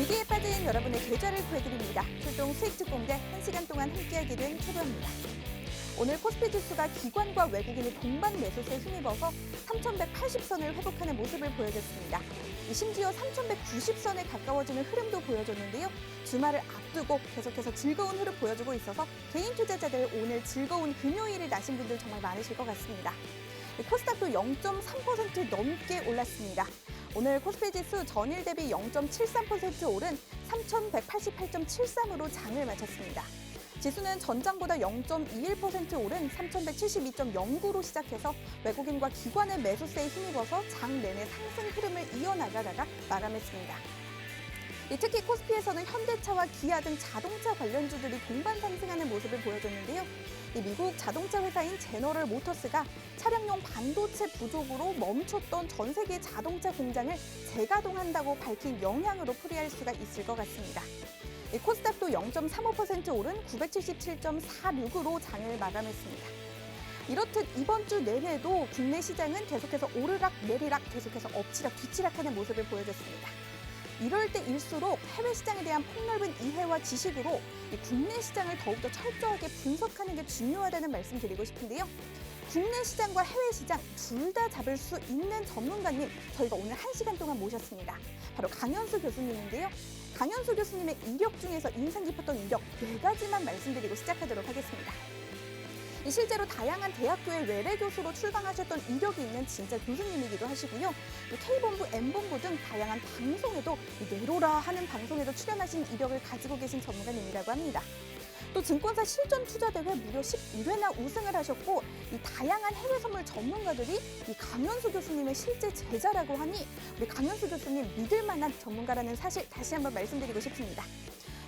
위기에 빠진 여러분의 계좌를 구해드립니다. 출동 수익특공대 1시간 동안 함께하게 된 최고입니다. 오늘 코스피 지수가 기관과 외국인의 동반 매수세에 힘입어서 3,180선을 회복하는 모습을 보여줬습니다. 심지어 3,190선에 가까워지는 흐름도 보여줬는데요. 주말을 앞두고 계속해서 즐거운 흐름 보여주고 있어서 개인 투자자들 오늘 즐거운 금요일을 나신 분들 정말 많으실 것 같습니다. 코스닥도 0.3% 넘게 올랐습니다. 오늘 코스피 지수 전일 대비 0.73% 오른 3,188.73으로 장을 마쳤습니다. 지수는 전장보다 0.21% 오른 3,172.09로 시작해서 외국인과 기관의 매수세에 힘입어서 장 내내 상승 흐름을 이어나가다가 마감했습니다. 특히 코스피에서는 현대차와 기아 등 자동차 관련주들이 동반 상승하는 모습을 보여줬는데요. 미국 자동차 회사인 제너럴 모터스가 차량용 반도체 부족으로 멈췄던 전 세계 자동차 공장을 재가동한다고 밝힌 영향으로 풀이할 수가 있을 것 같습니다. 코스닥도 0.35% 오른 977.46으로 장을 마감했습니다. 이렇듯 이번 주 내내도 국내 시장은 계속해서 오르락 내리락 계속해서 엎치락 뒤치락하는 모습을 보여줬습니다. 이럴 때일수록 해외 시장에 대한 폭넓은 이해와 지식으로 국내 시장을 더욱더 철저하게 분석하는 게 중요하다는 말씀 드리고 싶은데요. 국내 시장과 해외 시장 둘 다 잡을 수 있는 전문가님 저희가 오늘 1시간 동안 모셨습니다. 바로 강현수 교수님인데요. 강현수 교수님의 이력 중에서 인상 깊었던 이력 4가지만 말씀드리고 시작하도록 하겠습니다. 실제로 다양한 대학교의 외래 교수로 출강하셨던 이력이 있는 진짜 교수님이기도 하시고요. K본부, M본부 등 다양한 방송에도 내로라 하는 방송에도 출연하신 이력을 가지고 계신 전문가님이라고 합니다. 또 증권사 실전 투자대회 무려 11회나 우승을 하셨고 다양한 해외 선물 전문가들이 강현수 교수님의 실제 제자라고 하니 우리 강현수 교수님 믿을 만한 전문가라는 사실 다시 한번 말씀드리고 싶습니다.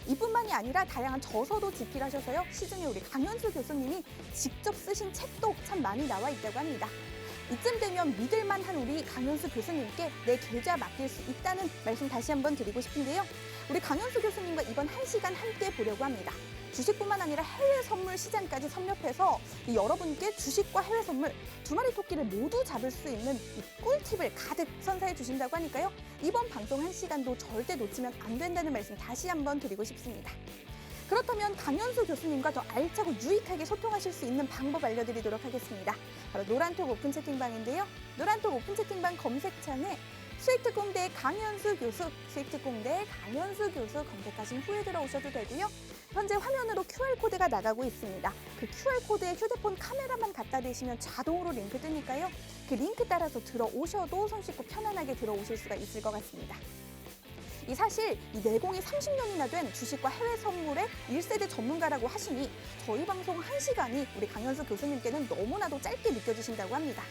이뿐만이 아니라 다양한 저서도 집필하셔서요. 시중에 우리 강현수 교수님이 직접 쓰신 책도 참 많이 나와 있다고 합니다. 이쯤 되면 믿을만한 우리 강현수 교수님께 내 계좌 맡길 수 있다는 말씀 다시 한번 드리고 싶은데요. 우리 강현수 교수님과 이번 1시간 함께 보려고 합니다. 주식뿐만 아니라 해외 선물 시장까지 섭렵해서 여러분께 주식과 해외 선물 두 마리 토끼를 모두 잡을 수 있는 꿀팁을 가득 선사해 주신다고 하니까요. 이번 방송 1시간도 절대 놓치면 안 된다는 말씀 다시 한번 드리고 싶습니다. 그렇다면 강현수 교수님과 더 알차고 유익하게 소통하실 수 있는 방법 알려드리도록 하겠습니다. 바로 노란톡 오픈 채팅방인데요. 노란톡 오픈 채팅방 검색창에 수익특공대 강현수 교수, 수익특공대 강현수 교수 검색하신 후에 들어오셔도 되고요. 현재 화면으로 QR코드가 나가고 있습니다. 그 QR코드에 휴대폰 카메라만 갖다 대시면 자동으로 링크 뜨니까요. 그 링크 따라서 들어오셔도 손쉽고 편안하게 들어오실 수가 있을 것 같습니다. 사실 이 내공이 30년이나 된 주식과 해외 선물의 1세대 전문가라고 하시니 저희 방송 1시간이 우리 강현수 교수님께는 너무나도 짧게 느껴지신다고 합니다.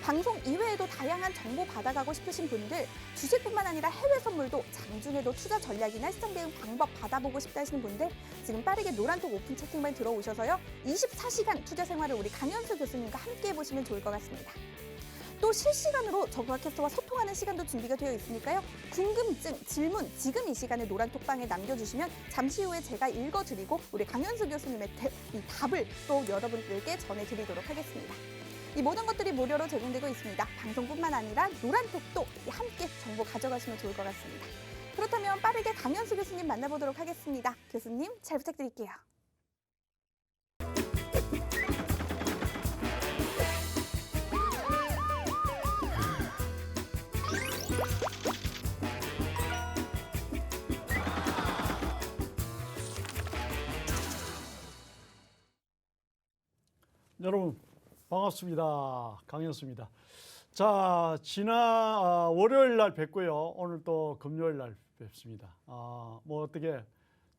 방송 이외에도 다양한 정보 받아가고 싶으신 분들, 주식뿐만 아니라 해외 선물도 장중에도 투자 전략이나 시장 대응 방법 받아보고 싶다 하시는 분들 지금 빠르게 노란톡 오픈 채팅방 들어오셔서요. 24시간 투자 생활을 우리 강현수 교수님과 함께 해보시면 좋을 것 같습니다. 또 실시간으로 저와 캐스터와 소통하는 시간도 준비가 되어 있으니까요. 궁금증, 질문 지금 이 시간에 노란톡방에 남겨주시면 잠시 후에 제가 읽어드리고 우리 강현수 교수님의 이 답을 또 여러분들께 전해드리도록 하겠습니다. 이 모든 것들이 무료로 제공되고 있습니다. 방송뿐만 아니라 노란톡도 함께 정보 가져가시면 좋을 것 같습니다. 그렇다면 빠르게 강현수 교수님 만나보도록 하겠습니다. 교수님 잘 부탁드릴게요. 여러분 반갑습니다. 강현수입니다. 자, 지난 월요일 날 뵙고요. 오늘 또 금요일 날 뵙습니다. 뭐 어떻게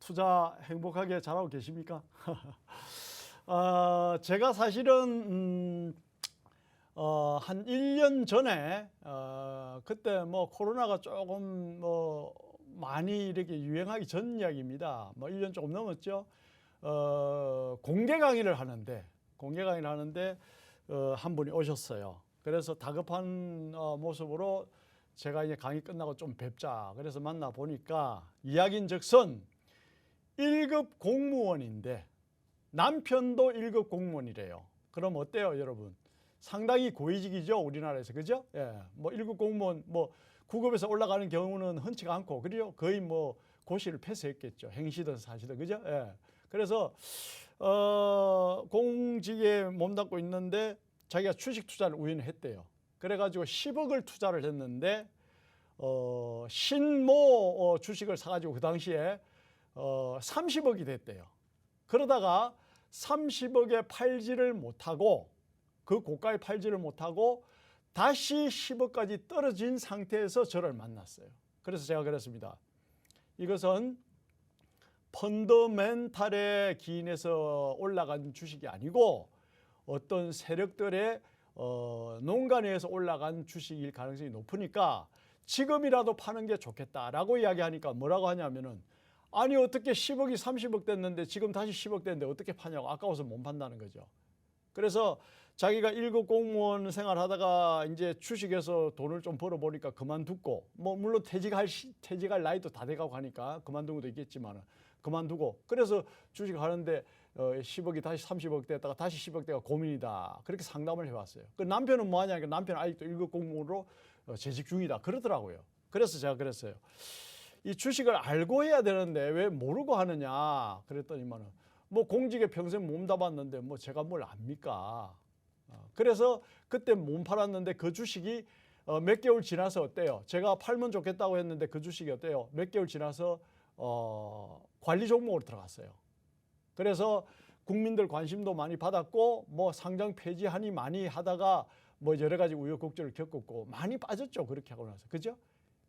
투자 행복하게 잘하고 계십니까? 제가 사실은 한 1년 전에 그때 뭐 코로나가 조금 뭐 많이 이렇게 유행하기 전 이야기입니다. 뭐 1년 조금 넘었죠. 공개 강의를 하는데 한 분이 오셨어요. 그래서 다급한 모습으로 제가 이제 강의 끝나고 좀 뵙자. 그래서 만나 보니까 이야기인즉슨 1급 공무원인데 남편도 1급 공무원이래요. 그럼 어때요, 여러분? 상당히 고위직이죠, 우리나라에서. 그죠? 예. 뭐 1급 공무원 뭐 구급에서 올라가는 경우는 흔치가 않고 그래요. 거의 뭐 고시를 패스했겠죠. 행시든 사시든 그죠? 예. 그래서 공직에 몸담고 있는데 자기가 주식 투자를 우연히 했대요. 그래가지고 10억을 투자를 했는데 신모 주식을 사가지고 그 당시에 30억이 됐대요. 그러다가 30억에 팔지를 못하고 그 고가에 팔지를 못하고 다시 10억까지 떨어진 상태에서 저를 만났어요. 그래서 제가 그랬습니다. 이것은 펀더멘탈에 기인해서 올라간 주식이 아니고 어떤 세력들의 농간에서 올라간 주식일 가능성이 높으니까 지금이라도 파는 게 좋겠다라고 이야기하니까 뭐라고 하냐면은 아니 어떻게 10억이 30억 됐는데 지금 다시 10억 됐는데 어떻게 파냐고 아까워서 못 판다는 거죠. 그래서 자기가 1급 공무원 생활하다가 이제 주식에서 돈을 좀 벌어보니까 그만두고 뭐 물론 퇴직할 나이도 다 돼가고 하니까 그만둔 것도 있겠지만 그만두고 그래서 주식하는데 10억이 다시 30억 됐다가 다시 10억 대가 고민이다. 그렇게 상담을 해봤어요. 그 남편은 뭐 하냐? 남편은 아직도 1급 공무원으로 재직 중이다. 그러더라고요. 그래서 제가 그랬어요. 이 주식을 알고 해야 되는데 왜 모르고 하느냐? 그랬더니만은 뭐 공직에 평생 몸담았는데 뭐 제가 뭘 압니까? 그래서 그때 몸 팔았는데 그 주식이 몇 개월 지나서 어때요? 제가 팔면 좋겠다고 했는데 그 주식이 어때요? 몇 개월 지나서 관리 종목으로 들어갔어요. 그래서 국민들 관심도 많이 받았고 뭐 상장 폐지하니 많이 하다가 뭐 여러 가지 우여곡절을 겪었고 많이 빠졌죠. 그렇게 하고 나서. 그죠?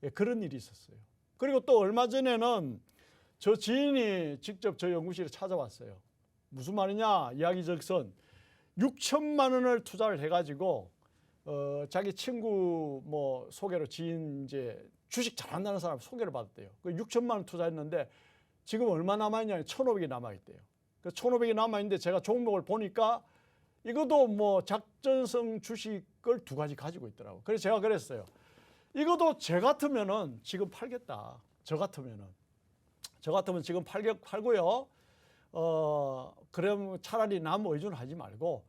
예, 그런 일이 있었어요. 그리고 또 얼마 전에는 저 지인이 직접 저 연구실에 찾아왔어요. 무슨 말이냐? 이야기 적선 6천만 원을 투자를 해가지고 자기 친구 뭐 소개로 지인 이제 주식 잘한다는 사람 소개를 받았대요. 그 6천만 원 투자했는데 지금 얼마 남아있냐? 1,500이 남아있대요. 그 1,500이 남아있는데 제가 종목을 보니까 이것도 뭐 작전성 주식을 2가지 가지고 있더라고요. 그래서 제가 그랬어요. 이것도 저 같으면은 지금 팔겠다. 저 같으면 지금 팔고요. 그럼 차라리 남 의존하지 말고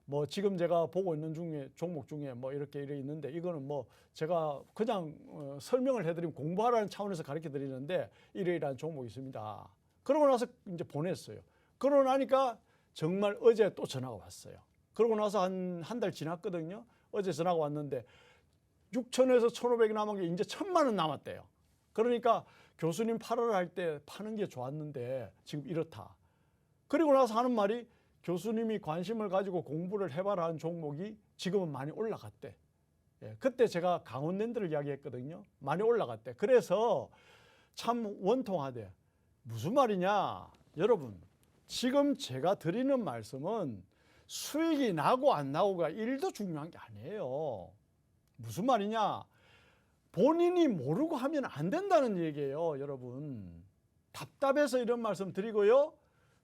뭐 지금 제가 보고 있는 중에 종목 중에 뭐 이렇게 있는데 이거는 뭐 제가 그냥 설명을 해드리면 공부하라는 차원에서 가르쳐 드리는데 이러이러한 종목이 있습니다. 그러고 나서 이제 보냈어요. 그러고 나니까 정말 어제 또 전화가 왔어요. 그러고 나서 한 달 지났거든요. 어제 전화가 왔는데 6천에서 1,500이 남은 게 이제 1,000만 원 남았대요. 그러니까 교수님 팔으라 할 때 파는 게 좋았는데 지금 이렇다. 그리고 나서 하는 말이 교수님이 관심을 가지고 공부를 해봐라 하는 종목이 지금은 많이 올라갔대. 예, 그때 제가 강원랜드를 이야기했거든요. 많이 올라갔대. 그래서 참 원통하대. 무슨 말이냐? 여러분, 지금 제가 드리는 말씀은 수익이 나고 안 나고가 1도 중요한 게 아니에요. 무슨 말이냐? 본인이 모르고 하면 안 된다는 얘기예요, 여러분. 답답해서 이런 말씀 드리고요.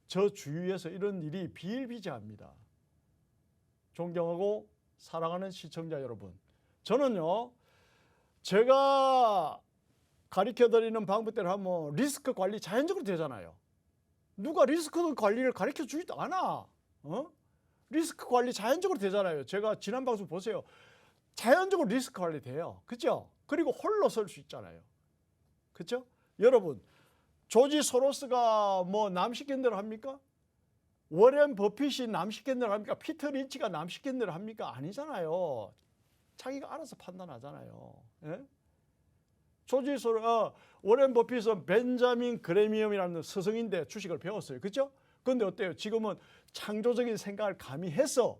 저 주위에서 이런 일이 비일비재합니다. 존경하고 사랑하는 시청자 여러분. 저는요, 제가 가르쳐드리는 방법대로 하면 리스크 관리 자연적으로 되잖아요. 누가 리스크 관리를 가르쳐 주지도 않아. 리스크 관리 자연적으로 되잖아요. 제가 지난 방송 보세요. 자연적으로 리스크 관리 돼요. 그죠? 그리고 홀로 설 수 있잖아요. 그죠? 여러분, 조지 소로스가 뭐 남 시킨 대로 합니까? 워렌 버핏이 남 시킨 대로 합니까? 피터 린치가 남 시킨 대로 합니까? 아니잖아요. 자기가 알아서 판단하잖아요. 예? 조지 소로 워렌 버핏은 벤자민 그레미엄이라는 스승인데 주식을 배웠어요. 그죠? 그런데 어때요? 지금은 창조적인 생각을 가미해서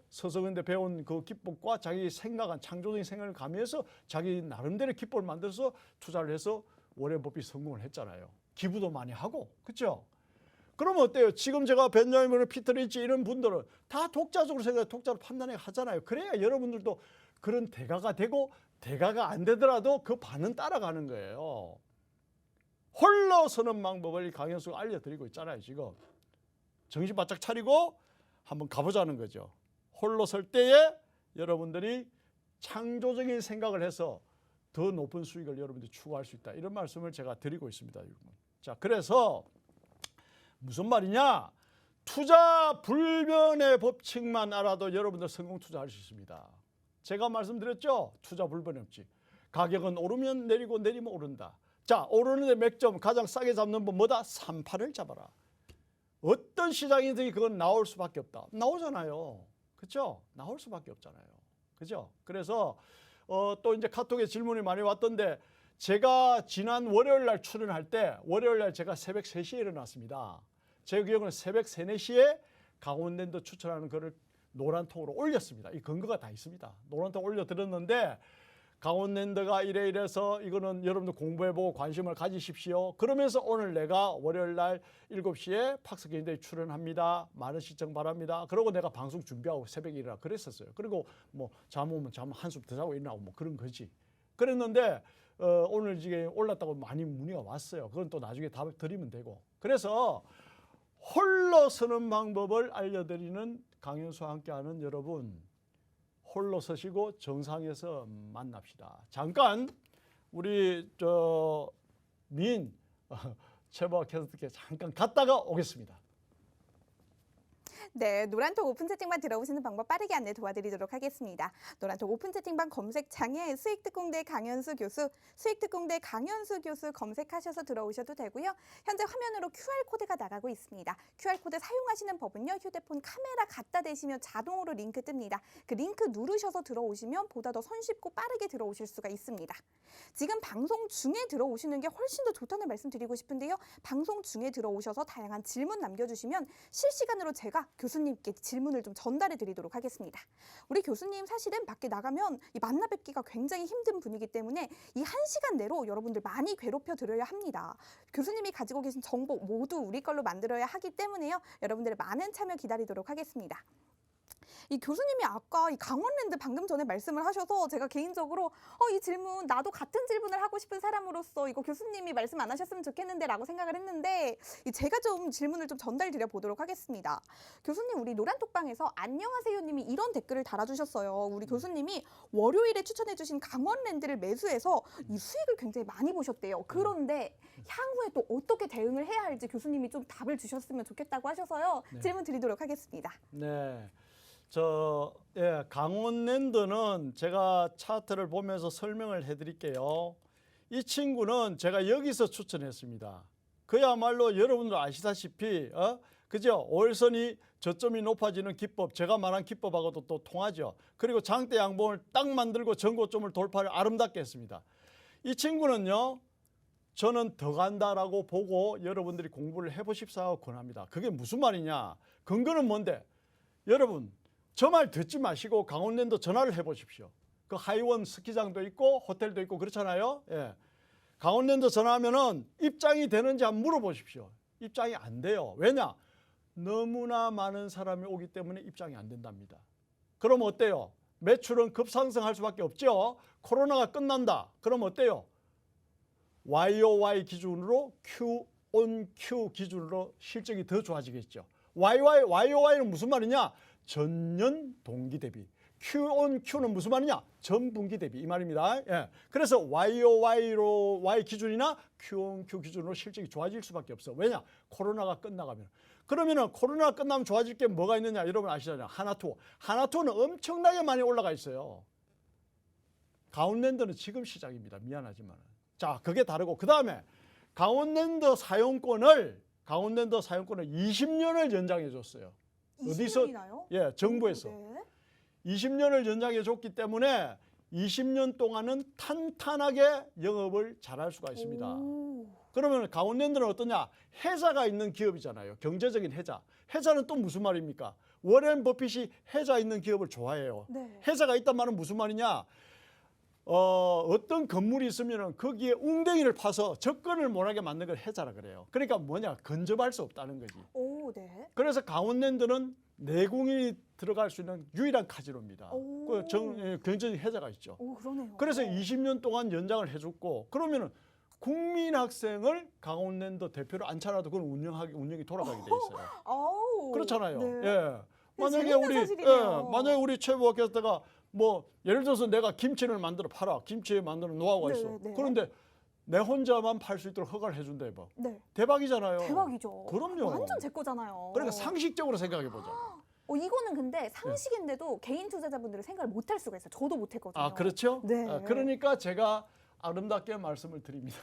스승인데 배운 그 기법과 자기 생각한 창조적인 생각을 가미해서 자기 나름대로 기법을 만들어서 투자를 해서 워렌 버핏 성공을 했잖아요. 기부도 많이 하고, 그렇죠? 그러면 어때요? 지금 제가 벤자민 피터 린치 이런 분들은 다 독자적으로 생각해 독자로 판단해 하잖아요. 그래야 여러분들도 그런 대가가 되고 대가가 안 되더라도 그 반은 따라가는 거예요. 홀로 서는 방법을 강현수가 알려드리고 있잖아요. 지금 정신 바짝 차리고 한번 가보자는 거죠. 홀로 설 때에 여러분들이 창조적인 생각을 해서 더 높은 수익을 여러분들이 추구할 수 있다. 이런 말씀을 제가 드리고 있습니다. 자, 그래서 무슨 말이냐? 투자 불변의 법칙만 알아도 여러분들 성공 투자할 수 있습니다. 제가 말씀드렸죠? 투자 불변의 법칙. 가격은 오르면 내리고 내리면 오른다. 자, 오르는데 맥점 가장 싸게 잡는 법 뭐다? 3파를 잡아라. 어떤 시장이든지 그건 나올 수밖에 없다. 나오잖아요. 그렇죠? 나올 수밖에 없잖아요. 그죠? 그래서 또 이제 카톡에 질문이 많이 왔던데 제가 지난 월요일 날 출연할 때 월요일 날 제가 새벽 3시에 일어났습니다. 제 기억은 새벽 3, 4시에 강원랜드 추천하는 글을 노란통으로 올렸습니다. 이 근거가 다 있습니다. 노란통 올려드렸는데 강원랜드가 이래서 이거는 여러분들 공부해보고 관심을 가지십시오. 그러면서 오늘 내가 월요일 날 7시에 팍스게임대에 출연합니다. 많은 시청 바랍니다. 그러고 내가 방송 준비하고 새벽에 일어나 그랬었어요. 그리고 뭐 잠 오면 잠 한숨 더 자고 일어나고 뭐 그런 거지. 그랬는데 오늘 지금 올랐다고 많이 문의가 왔어요. 그건 또 나중에 답을 드리면 되고. 그래서 홀로 서는 방법을 알려드리는 강연수와 함께하는 여러분, 홀로 서시고 정상에서 만납시다. 잠깐 우리 최보아 캐스터께 잠깐 갔다가 오겠습니다. 네, 노란톡 오픈 채팅방 들어오시는 방법 빠르게 안내 도와드리도록 하겠습니다. 노란톡 오픈 채팅방 검색창에 수익특공대 강현수 교수, 수익특공대 강현수 교수 검색하셔서 들어오셔도 되고요. 현재 화면으로 QR코드가 나가고 있습니다. QR코드 사용하시는 법은요. 휴대폰 카메라 갖다 대시면 자동으로 링크 뜹니다. 그 링크 누르셔서 들어오시면 보다 더 손쉽고 빠르게 들어오실 수가 있습니다. 지금 방송 중에 들어오시는 게 훨씬 더 좋다는 말씀 드리고 싶은데요. 방송 중에 들어오셔서 다양한 질문 남겨주시면 실시간으로 제가 교수님께 질문을 좀 전달해 드리도록 하겠습니다. 우리 교수님 사실은 밖에 나가면 이 만나 뵙기가 굉장히 힘든 분이기 때문에 이 1시간 내로 여러분들 많이 괴롭혀 드려야 합니다. 교수님이 가지고 계신 정보 모두 우리 걸로 만들어야 하기 때문에요. 여러분들의 많은 참여 기다리도록 하겠습니다. 이 교수님이 아까 이 강원랜드 방금 전에 말씀을 하셔서 제가 개인적으로 이 질문 나도 같은 질문을 하고 싶은 사람으로서 이거 교수님이 말씀 안 하셨으면 좋겠는데 라고 생각을 했는데 제가 좀 질문을 좀 전달 드려 보도록 하겠습니다. 교수님, 우리 노란톡방에서 안녕하세요 님이 이런 댓글을 달아주셨어요. 우리 교수님이 월요일에 추천해 주신 강원랜드를 매수해서 이 수익을 굉장히 많이 보셨대요. 그런데 향후에 또 어떻게 대응을 해야 할지 교수님이 좀 답을 주셨으면 좋겠다고 하셔서요. 네. 질문 드리도록 하겠습니다. 네. 강원랜드는 제가 차트를 보면서 설명을 해드릴게요. 이 친구는 제가 여기서 추천했습니다. 그야말로 여러분들 아시다시피, 그죠? 월선이 저점이 높아지는 기법, 제가 말한 기법하고도 또 통하죠. 그리고 장대 양봉을 딱 만들고 전고점을 돌파를 아름답게 했습니다. 이 친구는요, 저는 더 간다라고 보고 여러분들이 공부를 해보십사고 권합니다. 그게 무슨 말이냐? 근거는 뭔데? 여러분, 저 말 듣지 마시고 강원랜드 전화를 해보십시오. 그 하이원 스키장도 있고 호텔도 있고 그렇잖아요. 예. 강원랜드 전화하면은 입장이 되는지 한번 물어보십시오. 입장이 안 돼요. 왜냐? 너무나 많은 사람이 오기 때문에 입장이 안 된답니다. 그럼 어때요? 매출은 급상승할 수밖에 없죠. 코로나가 끝난다. 그럼 어때요? YOY 기준으로 Q on Q 기준으로 실적이 더 좋아지겠죠. YOY는 무슨 말이냐? 전년 동기 대비. Q on Q는 무슨 말이냐? 전분기 대비 이 말입니다. 예. 그래서 YOY로 Y 기준이나 Q on Q 기준으로 실적이 좋아질 수밖에 없어. 왜냐? 코로나가 끝나가면. 그러면은 코로나가 끝나면 좋아질 게 뭐가 있느냐? 여러분 아시잖아요. 하나투어. 하나투어는 엄청나게 많이 올라가 있어요. 강원랜드는 지금 시작입니다. 미안하지만. 자, 그게 다르고 그 다음에 강원랜드 사용권을 20년을 연장해 줬어요. 20년이나요? 예, 정부에서. 네. 20년을 연장해 줬기 때문에 20년 동안은 탄탄하게 영업을 잘할 수가 있습니다. 오. 그러면 강원랜드는 어떠냐? 해자가 있는 기업이잖아요. 경제적인 해자. 해자는 또 무슨 말입니까? 워렌 버핏이 해자 있는 기업을 좋아해요. 네. 해자가 있단 말은 무슨 말이냐? 어떤 건물이 있으면 거기에 웅덩이를 파서 접근을 못하게 만든 걸 해자라 그래요. 그러니까 뭐냐? 근접할 수 없다는 거지. 오, 네. 그래서 강원랜드는 내공이 들어갈 수 있는 유일한 카지노입니다. 오. 경제적 해자가 있죠. 오, 그러네요. 그래서 20년 동안 연장을 해줬고 그러면은 국민 학생을 강원랜드 대표로 앉혀놔도 그건 운영이 돌아가게 돼 있어요. 아우. 그렇잖아요. 네. 예. 재밌는 사실이네요. 만약에 우리 최부학 교수가 뭐 예를 들어서 내가 김치를 만들어 팔아. 김치 만드는 노하우가 네, 있어. 네. 그런데 내 혼자만 팔 수 있도록 허가를 해준다 해봐. 네. 대박이잖아요. 대박이죠. 그럼요. 완전 제 거잖아요. 그러니까 상식적으로 생각해 보자. 이거는 근데 상식인데도 개인 투자자분들은 생각을 못 할 수가 있어요. 저도 못 했거든요. 아, 그렇죠? 네. 그러니까 제가 아름답게 말씀을 드립니다.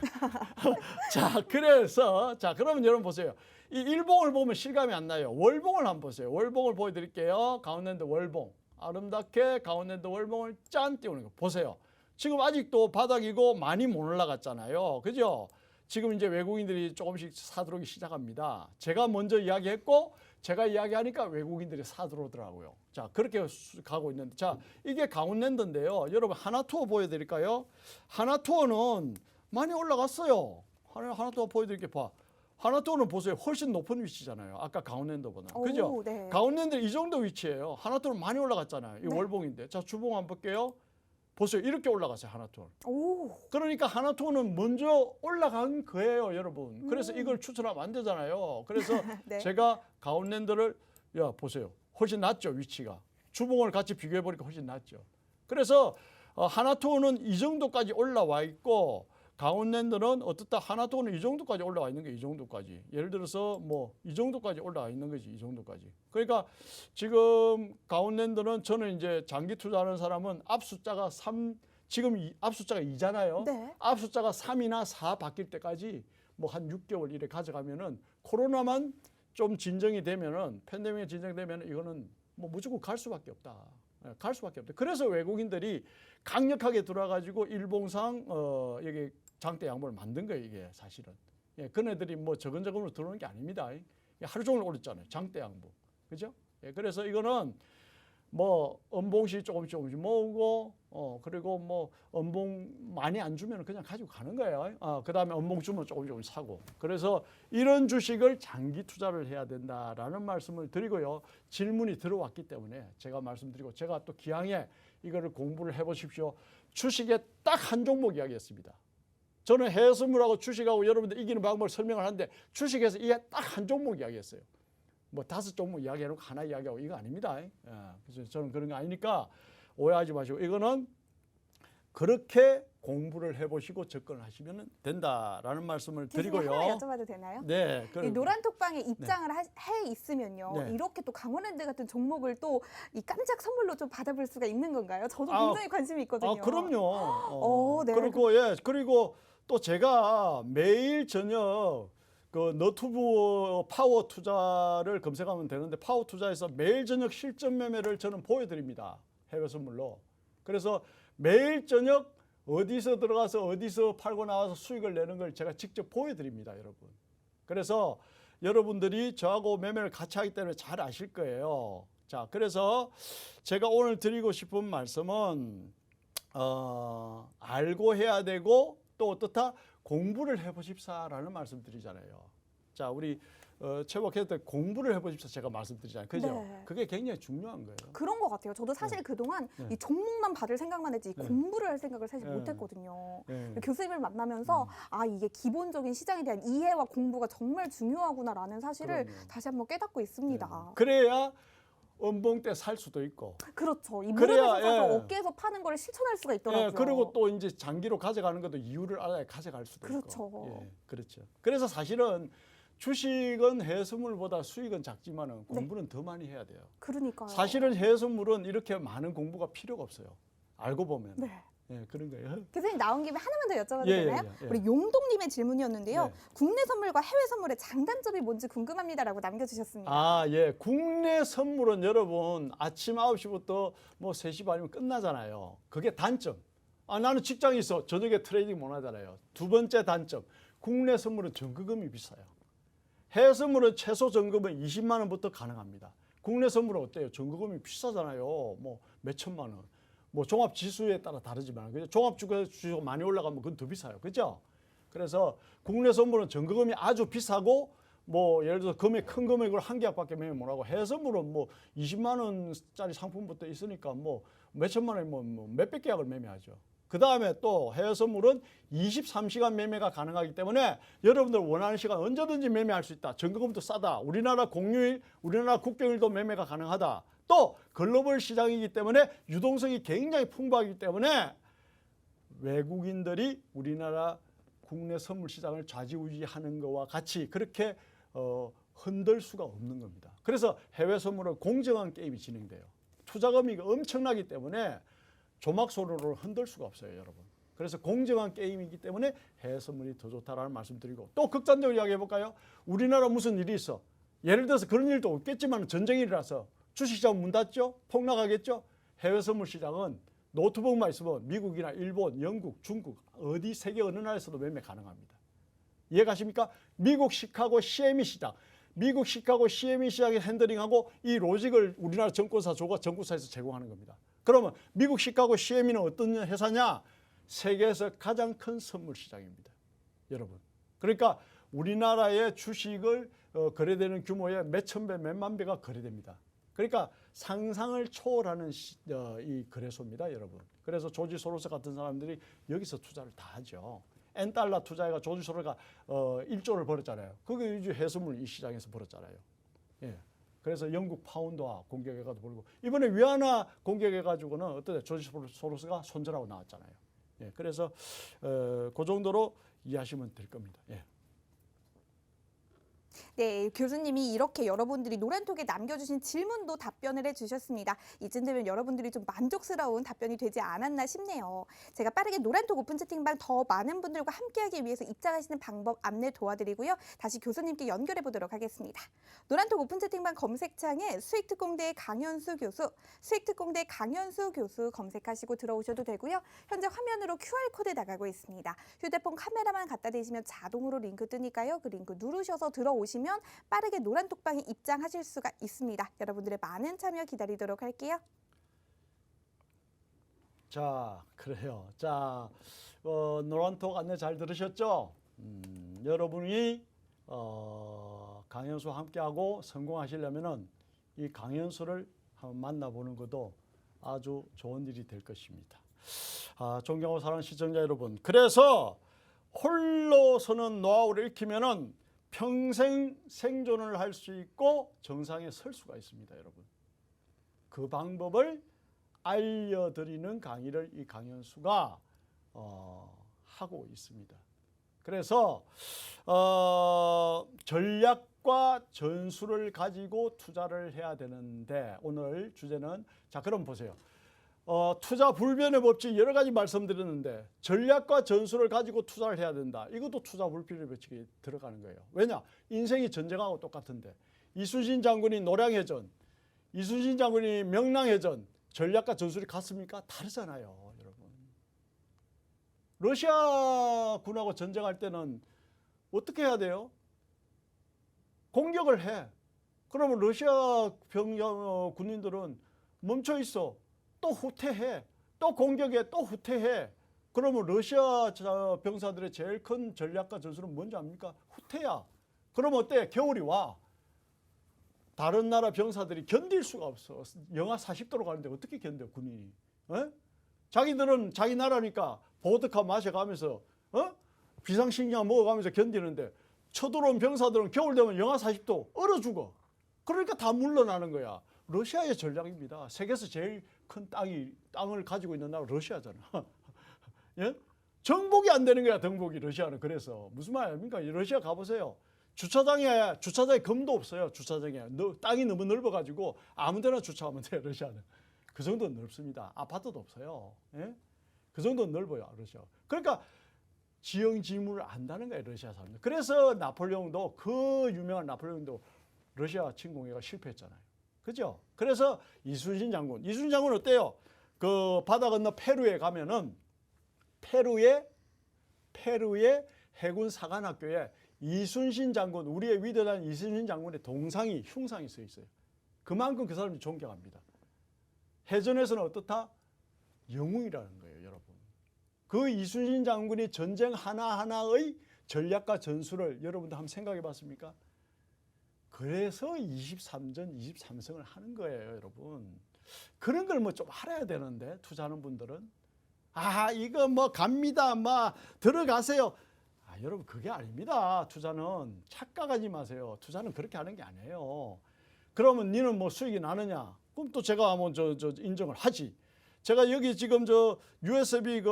자, 그래서 그러면 여러분 보세요. 이 일봉을 보면 실감이 안 나요. 월봉을 한번 보세요. 월봉을 보여드릴게요. 가운데인데 월봉. 아름답게 가운데인데 월봉을 짠 띄우는 거 보세요. 지금 아직도 바닥이고 많이 못 올라갔잖아요. 그죠? 지금 이제 외국인들이 조금씩 사들어오기 시작합니다. 제가 먼저 이야기했고 제가 이야기하니까 외국인들이 사들어오더라고요. 자, 그렇게 가고 있는데, 자, 이게 강원랜드인데요. 여러분 하나투어 보여드릴까요? 하나투어는 많이 올라갔어요. 하나투어 보여드릴게요. 봐. 하나투어는 보세요. 훨씬 높은 위치잖아요. 아까 강원랜드보다. 그죠? 네. 강원랜드 이 정도 위치예요. 하나투어는 많이 올라갔잖아요. 이 네. 월봉인데. 자, 주봉 한번 볼게요. 보세요. 이렇게 올라갔어요. 하나투어. 오. 그러니까 하나투어는 먼저 올라간 거예요, 여러분. 그래서 이걸 추천하면 안 되잖아요. 그래서 네. 제가 가운랜드를 보세요. 훨씬 낫죠, 위치가. 주봉을 같이 비교해 보니까 훨씬 낫죠. 그래서 하나투어는 이 정도까지 올라와 있고 가운랜드는 어떻다 하나투어는 이 정도까지 올라와 있는 게 이 정도까지. 예를 들어서 뭐 이 정도까지 올라와 있는 거지, 이 정도까지. 그러니까 지금 가운랜드는 저는 이제 장기 투자하는 사람은 앞 숫자가 3, 지금 앞 숫자가 2잖아요. 네. 앞 숫자가 3이나 4 바뀔 때까지 뭐 한 6개월 이래 가져가면은 코로나만 좀 진정이 되면은 팬데믹이 진정되면은 이거는 뭐 무조건 갈 수밖에 없다. 갈 수밖에 없다. 그래서 외국인들이 강력하게 들어와가지고 일봉상 여기 장대 양봉을 만든 거예요, 이게 사실은. 그네들이 뭐 저근저근으로 들어오는 게 아닙니다. 하루 종일 올렸잖아요, 장대 양봉. 그죠? 그래서 이거는 뭐 음봉시 조금씩 모으고 그리고 뭐 음봉 많이 안 주면 그냥 가지고 가는 거예요. 그다음에 음봉 주면 조금 사고. 그래서 이런 주식을 장기 투자를 해야 된다라는 말씀을 드리고요. 질문이 들어왔기 때문에 제가 말씀드리고 제가 또 기왕에 이거를 공부를 해보십시오. 주식에 딱 한 종목 이야기했습니다. 저는 해외선물하고 주식하고 여러분들 이기는 방법을 설명을 하는데 주식에서 이게 딱 한 종목 이야기했어요. 뭐 5종목 이야기해놓고 하나 이야기하고 이거 아닙니다. 그래서 저는 그런 거 아니니까 오해하지 마시고 이거는 그렇게 공부를 해보시고 접근을 하시면 된다라는 말씀을 드리고요. 하나 여쭤봐도 되나요? 네. 이 노란톡방에 입장을 해 있으면요. 네. 이렇게 또 강원랜드 같은 종목을 또 이 깜짝 선물로 좀 받아볼 수가 있는 건가요? 저도 굉장히 관심이 있거든요. 그럼요. 네. 그리고 또 제가 매일 저녁 그 너튜브 파워 투자를 검색하면 되는데 파워 투자에서 매일 저녁 실전 매매를 저는 보여드립니다. 해외 선물로. 그래서 매일 저녁 어디서 들어가서 어디서 팔고 나와서 수익을 내는 걸 제가 직접 보여드립니다, 여러분. 그래서 여러분들이 저하고 매매를 같이 하기 때문에 잘 아실 거예요. 자, 그래서 제가 오늘 드리고 싶은 말씀은 알고 해야 되고 또 어떻다? 공부를 해보십사라는 말씀 드리잖아요. 자, 우리 최복했을 때 공부를 해보십사 제가 말씀드리잖아요. 그죠? 네. 그게 굉장히 중요한 거예요. 그런 것 같아요. 저도 사실 그동안 이 종목만 받을 생각만 했지 공부를 할 생각을 사실 네. 못했거든요. 네. 교수님을 만나면서 이게 기본적인 시장에 대한 이해와 공부가 정말 중요하구나라는 사실을 그럼요. 다시 한번 깨닫고 있습니다. 그래야 음봉 때 살 수도 있고. 그렇죠. 이 그래야, 무릎에서 사서 예. 어깨에서 파는 걸 실천할 수가 있더라고요. 그리고 또 이제 장기로 가져가는 것도 이유를 알아야 가져갈 수도 그렇죠. 있고. 그렇죠. 그래서 사실은 주식은 해외선물보다 수익은 작지만 공부는 더 많이 해야 돼요. 그러니까요. 사실은 해외선물은 이렇게 많은 공부가 필요가 없어요. 알고 보면. 네. 그런 거예요. 교수님 나온 김에 하나만 더 여쭤봐도 예, 되나요? 예. 우리 용동님의 질문이었는데요. 네. 국내 선물과 해외 선물의 장단점이 뭔지 궁금합니다라고 남겨주셨습니다. 국내 선물은 여러분 아침 9시부터 뭐 3시 반이면 끝나잖아요. 그게 단점. 나는 직장에 있어. 저녁에 트레이딩 못 하잖아요. 두 번째 단점. 국내 선물은 전거금이 비싸요. 해외 선물은 최소 전거금은 20만 원부터 가능합니다. 국내 선물은 어때요? 전거금이 비싸잖아요. 뭐 몇천만 원. 뭐 종합 지수에 따라 다르지만 그죠? 종합 지수가 많이 올라가면 그건 더 비싸요. 그죠? 그래서 국내 선물은 전거금이 아주 비싸고 뭐 예를 들어서 큰 금액으로 한 계약밖에 매매 못 하고 해외 선물은 뭐 20만 원짜리 상품부터 있으니까 뭐 몇천만 원 뭐 몇백 계약을 매매하죠. 그다음에 또 해외 선물은 23시간 매매가 가능하기 때문에 여러분들 원하는 시간 언제든지 매매할 수 있다. 전거금도 싸다. 우리나라 공휴일, 우리나라 국경일도 매매가 가능하다. 또 글로벌 시장이기 때문에 유동성이 굉장히 풍부하기 때문에 외국인들이 우리나라 국내 선물 시장을 좌지우지하는 것과 같이 그렇게 흔들 수가 없는 겁니다. 그래서 해외 선물은 공정한 게임이 진행돼요. 투자금이 엄청나기 때문에 조막소로를 흔들 수가 없어요, 여러분. 그래서 공정한 게임이기 때문에 해외 선물이 더 좋다라는 말씀드리고, 또 극단적으로 이야기해 볼까요? 우리나라 무슨 일이 있어. 예를 들어서 그런 일도 없겠지만 전쟁일이라서 주식시장 문 닫죠? 폭락하겠죠? 해외 선물 시장은 노트북만 있으면 미국이나 일본, 영국, 중국 어디 세계 어느 나라에서도 매매 가능합니다. 이해 가십니까? 미국 시카고 CME 시장, 미국 시카고 CME 시장에 핸들링하고 이 로직을 우리나라 증권사 조가 증권사에서 제공하는 겁니다. 그러면 미국 시카고 CME는 어떤 회사냐? 세계에서 가장 큰 선물 시장입니다, 여러분. 그러니까 우리나라의 주식을 거래되는 규모의 몇천 배, 몇만 배가 거래됩니다. 그러니까 상상을 초월하는 이 거래소입니다, 여러분. 그래서 조지 소로스 같은 사람들이 여기서 투자를 다 하죠. N달러 투자해가 조지 소로스가 1조를 벌었잖아요. 그게 이제 해수물 이 시장에서 벌었잖아요. 예. 그래서 영국 파운드와 공격해가지고 벌고, 이번에 위안화 공격해가지고는 어떠냐, 조지 소로스가 손절하고 나왔잖아요. 예. 그래서 그 정도로 이해하시면 될 겁니다. 예. 네, 교수님이 이렇게 여러분들이 노란톡에 남겨주신 질문도 답변을 해주셨습니다. 이쯤 되면 여러분들이 좀 만족스러운 답변이 되지 않았나 싶네요. 제가 빠르게 노란톡 오픈 채팅방 더 많은 분들과 함께하기 위해서 입장하시는 방법 안내 도와드리고요. 다시 교수님께 연결해 보도록 하겠습니다. 노란톡 오픈 채팅방 검색창에 수익특공대 강현수 교수, 수익특공대 강현수 교수 검색하시고 들어오셔도 되고요. 현재 화면으로 QR코드 나가고 있습니다. 휴대폰 카메라만 갖다 대시면 자동으로 링크 뜨니까요. 그 링크 누르셔서 들어오시면 빠르게 노란톡방에 입장하실 수가 있습니다. 여러분들의 많은 참여 기다리도록 할게요. 자, 그래요. 자, 노란톡 안내 잘 들으셨죠? 여러분이 강현수와 함께하고 성공하시려면은 이 강현수를 한번 만나보는 것도 아주 좋은 일이 될 것입니다. 존경하고 사랑하는 시청자 여러분, 그래서 홀로 서는 노하우를 익히면은 평생 생존을 할 수 있고 정상에 설 수가 있습니다, 여러분. 그 방법을 알려드리는 강의를 이 강현수가 하고 있습니다. 그래서 전략과 전술을 가지고 투자를 해야 되는데, 오늘 주제는, 자, 그럼 보세요. 투자 불변의 법칙 여러 가지 말씀드렸는데, 전략과 전술을 가지고 투자를 해야 된다. 이것도 투자 불변의 법칙에 들어가는 거예요. 왜냐? 인생이 전쟁하고 똑같은데, 이순신 장군이 노량해전, 이순신 장군이 명랑해전, 전략과 전술이 같습니까? 다르잖아요, 여러분. 러시아 군하고 전쟁할 때는 어떻게 해야 돼요? 공격을 해. 그러면 러시아 군인들은 멈춰 있어. 또 후퇴해. 또 공격해. 또 후퇴해. 그러면 러시아 병사들의 제일 큰 전략과 전술은 뭔지 압니까? 후퇴야. 그러면 어때? 겨울이 와. 다른 나라 병사들이 견딜 수가 없어. 영하 40도로 가는데 어떻게 견뎌, 군인이? 자기들은 자기 나라니까 보드카 마셔가면서 비상식량 먹어가면서 견디는데, 쳐들어온 병사들은 겨울 되면 영하 40도 얼어 죽어. 그러니까 다 물러나는 거야. 러시아의 전략입니다. 세계에서 제일 큰 땅을 가지고 있는 나라 러시아잖아. 예? 정복이 안 되는 거야, 정복이, 러시아는. 그래서 무슨 말입니까? 러시아 가보세요. 주차장에 검도 없어요. 주차장에 땅이 너무 넓어가지고 아무데나 주차하면 돼요, 러시아는. 그 정도는 넓습니다. 아파트도 없어요. 예? 그 정도는 넓어요, 러시아. 그러니까 지형지물을 안다는 거예요, 러시아 사람들. 그래서 나폴레옹도, 그 유명한 나폴레옹도 러시아 침공해가 실패했잖아요. 그죠? 그래서 이순신 장군 어때요? 그 바다 건너 페루에 가면은 페루의 해군 사관학교에 이순신 장군, 우리의 위대한 이순신 장군의 흉상이 써 있어요. 그만큼 그 사람이 존경합니다. 해전에서는 어떻다? 영웅이라는 거예요, 여러분. 그 이순신 장군이 전쟁 하나하나의 전략과 전술을 여러분들 한번 생각해 봤습니까? 그래서 23전 23승을 하는 거예요, 여러분. 그런 걸 뭐 좀 알아야 되는데, 투자하는 분들은. 이거 뭐 갑니다. 들어가세요. 여러분, 그게 아닙니다. 투자는 착각하지 마세요. 투자는 그렇게 하는 게 아니에요. 그러면 니는 뭐 수익이 나느냐? 그럼 또 제가 인정을 하지. 제가 여기 지금 저 USB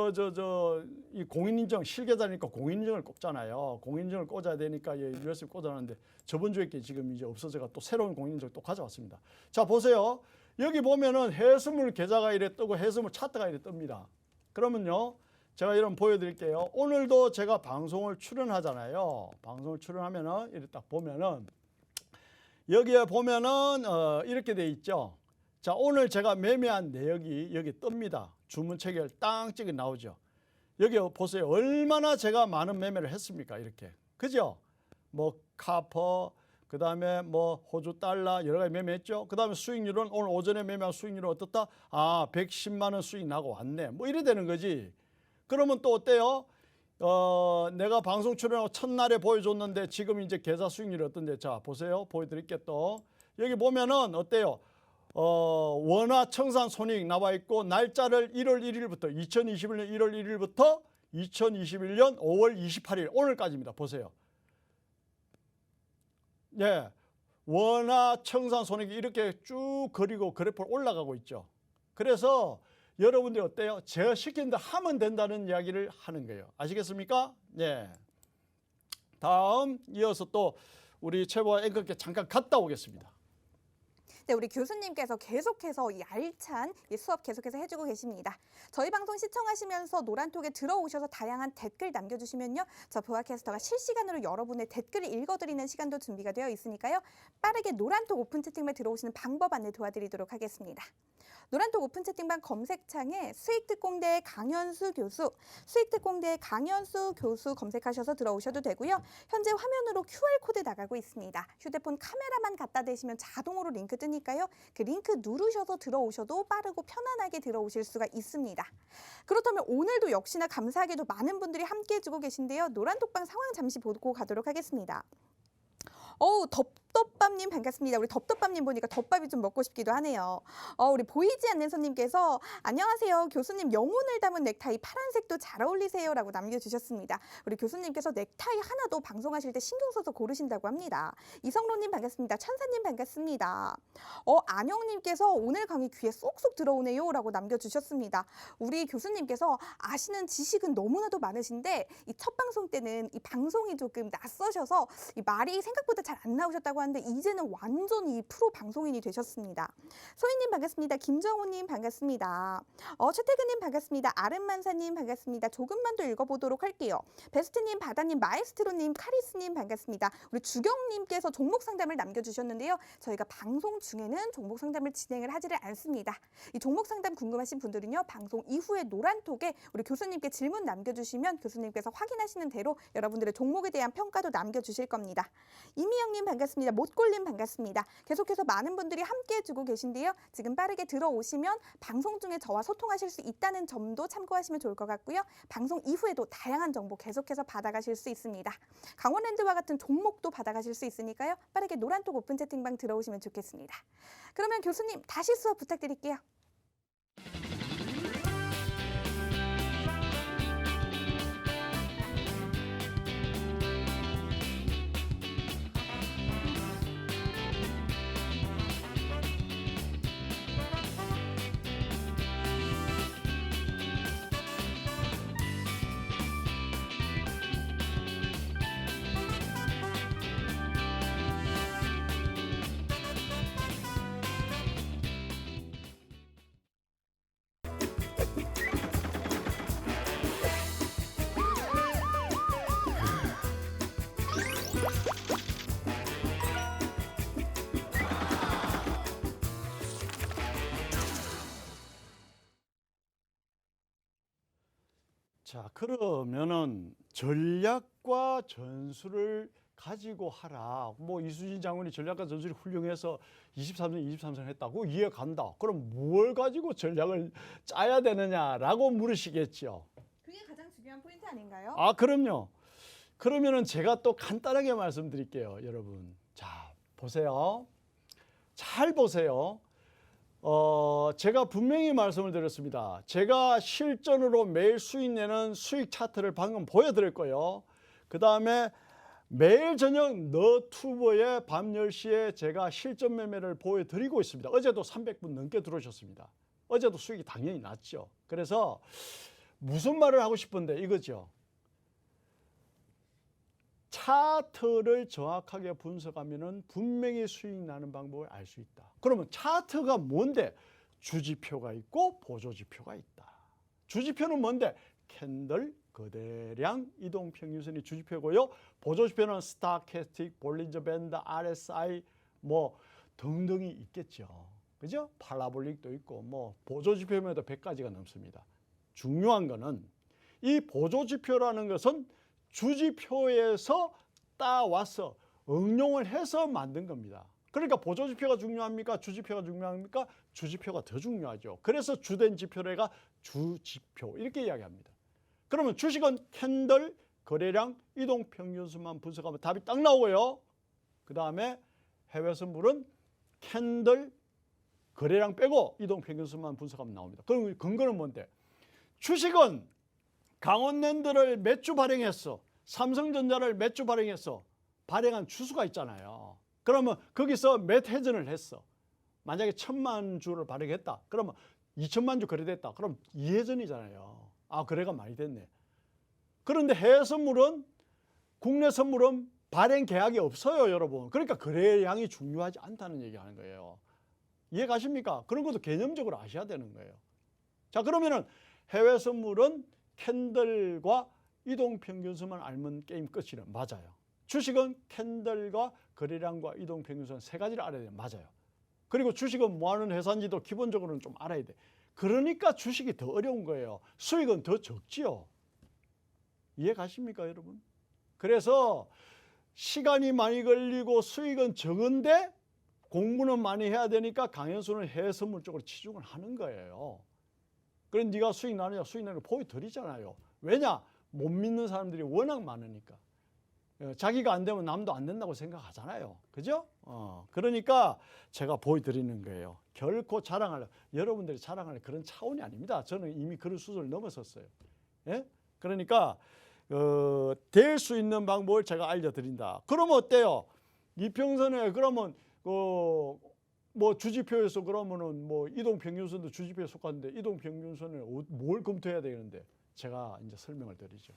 이 공인인증 실계좌니까 공인인증을 꽂잖아요. 공인인증을 꽂아야 되니까 USB 꽂아놨는데 저번 주에 게 지금 이제 없어져가 또 새로운 공인인증 또 가져왔습니다. 자 보세요. 여기 보면은 해수물 계좌가 이래 뜨고 해수물 차트가 이래 뜹니다. 그러면요. 제가 이런 보여드릴게요. 오늘도 제가 방송을 출연하잖아요. 방송을 출연하면은 이렇게 딱 보면은 여기에 보면은 이렇게 돼 있죠. 자 오늘 제가 매매한 내역이 여기 뜹니다. 주문 체결 땅 찍어 나오죠. 여기 보세요. 얼마나 제가 많은 매매를 했습니까? 이렇게 그죠? 뭐 카퍼 그 다음에 뭐 호주 달러 여러 가지 매매했죠. 그 다음에 수익률은 오늘 오전에 매매한 수익률은 어떻다? 110만 원 수익 나고 왔네. 뭐 이래 되는 거지. 그러면 또 어때요? 내가 방송 출연하고 첫날에 보여줬는데 지금 이제 계좌 수익률이 어떤데? 자 보세요. 보여드릴게 또. 여기 보면은 어때요? 원화 청산 손익 나와 있고 날짜를 1월 1일부터 2021년 1월 1일부터 2021년 5월 28일 오늘까지입니다. 보세요. 예, 원화 청산 손익이 이렇게 쭉 그리고 그래프로 올라가고 있죠. 그래서 여러분들이 어때요? 제가 시킨 대로 하면 된다는 이야기를 하는 거예요. 아시겠습니까? 예. 다음 이어서 또 우리 최보와 앵커께 잠깐 갔다 오겠습니다. 네, 우리 교수님께서 계속해서 이 알찬 이 수업 계속해서 해주고 계십니다. 저희 방송 시청하시면서 노란톡에 들어오셔서 다양한 댓글 남겨주시면요. 저 보아캐스터가 실시간으로 여러분의 댓글을 읽어드리는 시간도 준비가 되어 있으니까요. 빠르게 노란톡 오픈 채팅방에 들어오시는 방법 안내 도와드리도록 하겠습니다. 노란톡 오픈 채팅방 검색창에 수익특공대 강현수 교수, 수익특공대 강현수 교수 검색하셔서 들어오셔도 되고요. 현재 화면으로 QR코드 나가고 있습니다. 휴대폰 카메라만 갖다 대시면 자동으로 링크 뜨니까요. 그 링크 누르셔서 들어오셔도 빠르고 편안하게 들어오실 수가 있습니다. 그렇다면 오늘도 역시나 감사하게도 많은 분들이 함께 해주고 계신데요. 노란톡방 상황 잠시 보고 가도록 하겠습니다. 덥덥밥님 반갑습니다. 우리 덥덥밥님 보니까 덮밥이 좀 먹고 싶기도 하네요. 우리 보이지 않는 손님께서 안녕하세요. 교수님 영혼을 담은 넥타이 파란색도 잘 어울리세요 라고 남겨주셨습니다. 우리 교수님께서 넥타이 하나도 방송하실 때 신경 써서 고르신다고 합니다. 이성로님 반갑습니다. 천사님 반갑습니다. 안영님께서 오늘 강의 귀에 쏙쏙 들어오네요 라고 남겨주셨습니다. 우리 교수님께서 아시는 지식은 너무나도 많으신데 이 첫 방송 때는 이 방송이 조금 낯서셔서 이 말이 생각보다 잘 안 나오셨다고 하는데 이제는 완전히 프로 방송인이 되셨습니다. 소희님 반갑습니다. 김정호님 반갑습니다. 최태근님 반갑습니다. 아름만사님 반갑습니다. 조금만 더 읽어보도록 할게요. 베스트님, 바다님, 마에스트로님, 카리스님 반갑습니다. 우리 주경님께서 종목 상담을 남겨주셨는데요. 저희가 방송 중에는 종목 상담을 진행을 하지를 않습니다. 이 종목 상담 궁금하신 분들은요. 방송 이후에 노란톡에 우리 교수님께 질문 남겨주시면 교수님께서 확인하시는 대로 여러분들의 종목에 대한 평가도 남겨주실 겁니다. 이미영님 반갑습니다. 못골님 반갑습니다. 계속해서 많은 분들이 함께 해주고 계신데요. 지금 빠르게 들어오시면 방송 중에 저와 소통하실 수 있다는 점도 참고하시면 좋을 것 같고요. 방송 이후에도 다양한 정보 계속해서 받아가실 수 있습니다. 강원랜드와 같은 종목도 받아가실 수 있으니까요. 빠르게 노란톡 오픈 채팅방 들어오시면 좋겠습니다. 그러면 교수님 다시 수업 부탁드릴게요. 자, 그러면은 전략과 전술을 가지고 하라. 뭐 이수진 장군이 전략과 전술이 훌륭해서 23선 했다고 이해간다. 그럼 뭘 가지고 전략을 짜야 되느냐라고 물으시겠죠. 그게 가장 중요한 포인트 아닌가요? 그럼요. 그러면은 제가 또 간단하게 말씀드릴게요, 여러분. 자, 보세요. 잘 보세요. 제가 분명히 말씀을 드렸습니다. 제가 실전으로 매일 수익 내는 수익 차트를 방금 보여드릴 거예요. 그 다음에 매일 저녁 너튜버에 밤 10시에 제가 실전 매매를 보여드리고 있습니다. 어제도 300분 넘게 들어오셨습니다. 어제도 수익이 당연히 났죠. 그래서 무슨 말을 하고 싶은데 이거죠. 차트를 정확하게 분석하면은 분명히 수익 나는 방법을 알 수 있다. 그러면 차트가 뭔데? 주지표가 있고 보조지표가 있다. 주지표는 뭔데? 캔들, 거래량, 이동평균선이 주지표고요. 보조지표는 스타캐스틱, 볼린저 밴드, RSI 뭐 등등이 있겠죠. 그죠? 팔라볼릭도 있고 뭐 보조지표면도 100가지가 넘습니다. 중요한 거는 이 보조지표라는 것은 주지표에서 따와서 응용을 해서 만든 겁니다. 그러니까 보조지표가 중요합니까? 주지표가 중요합니까? 주지표가 더 중요하죠. 그래서 주된 지표래가 주지표 이렇게 이야기합니다. 그러면 주식은 캔들, 거래량, 이동평균선만 분석하면 답이 딱 나오고요. 그 다음에 해외 선물은 캔들, 거래량 빼고 이동평균선만 분석하면 나옵니다. 그럼 근거는 뭔데? 주식은 강원랜드를 몇 주 발행했어? 삼성전자를 몇 주 발행했어? 발행한 주수가 있잖아요. 그러면 거기서 몇 회전을 했어? 만약에 1000만 주를 발행했다. 그러면 2000만 주 거래됐다. 그럼 2회전이잖아요. 아, 거래가 많이 됐네. 그런데 해외 선물은, 국내 선물은 발행 계약이 없어요, 여러분. 그러니까 거래량이 중요하지 않다는 얘기하는 거예요. 이해 가십니까? 그런 것도 개념적으로 아셔야 되는 거예요. 자, 그러면은 해외 선물은 캔들과 이동평균선만 알면 게임 끝이래. 맞아요. 주식은 캔들과 거래량과 이동평균선 세 가지를 알아야 돼요. 맞아요. 그리고 주식은 뭐 하는 회사인지도 기본적으로는 좀 알아야 돼. 그러니까 주식이 더 어려운 거예요. 수익은 더 적지요. 이해 가십니까, 여러분? 그래서 시간이 많이 걸리고 수익은 적은데 공부는 많이 해야 되니까 강연수는 해외 선물 쪽으로 치중을 하는 거예요. 그럼 네가 수익 나느냐? 수익 나는 거 보여드리잖아요. 왜냐? 못 믿는 사람들이 워낙 많으니까. 자기가 안 되면 남도 안 된다고 생각하잖아요. 그죠? 그러니까 제가 보여드리는 거예요. 결코 자랑할, 여러분들이 자랑할 그런 차원이 아닙니다. 저는 이미 그런 수준을 넘어섰어요. 예? 그러니까 될 수 있는 방법을 제가 알려드린다. 그러면 어때요? 이평선에 그러면 뭐 주지표에서 그러면은 뭐 이동평균선도 주지표에 속하는데 이동평균선을 뭘 검토해야 되는데 제가 이제 설명을 드리죠.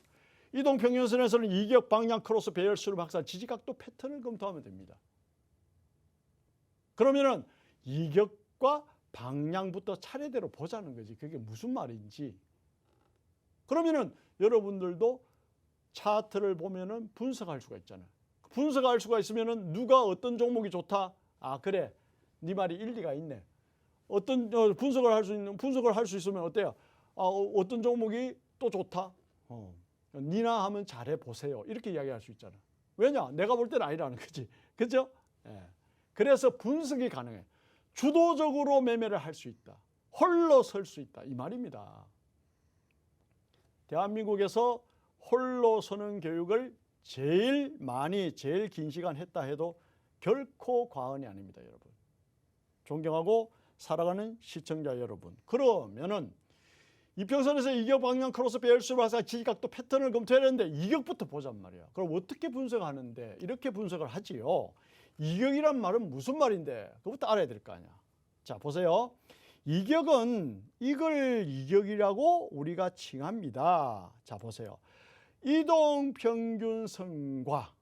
이동평균선에서는 이격, 방향, 크로스, 배열수를 확산, 지지각도 패턴을 검토하면 됩니다. 그러면은 이격과 방향부터 차례대로 보자는 거지. 그게 무슨 말인지. 그러면은 여러분들도 차트를 보면은 분석할 수가 있잖아요. 분석할 수가 있으면은 누가 어떤 종목이 좋다? 아, 그래. 네 말이 일리가 있네. 어떤 분석을 할 수 있으면 어때요? 아, 어떤 종목이 또 좋다? 니나 하면 잘해 보세요. 이렇게 이야기할 수 있잖아. 왜냐? 내가 볼 때는 아니라는 거지. 그죠? 예. 그래서 분석이 가능해. 주도적으로 매매를 할 수 있다. 홀로 설 수 있다. 이 말입니다. 대한민국에서 홀로 서는 교육을 제일 긴 시간 했다 해도 결코 과언이 아닙니다, 여러분. 존경하고 사랑하는 시청자 여러분. 그러면은 이평선에서 이격, 방향, 크로스, 배열수를 확산, 지지각도 패턴을 검토해야 되는데 이격부터 보잔 말이야. 그럼 어떻게 분석하는데? 이렇게 분석을 하지요. 이격이란 말은 무슨 말인데? 그것부터 알아야 될 거 아니야. 자, 보세요. 이격은 이걸 이격이라고 우리가 칭합니다. 자, 보세요. 이동평균선과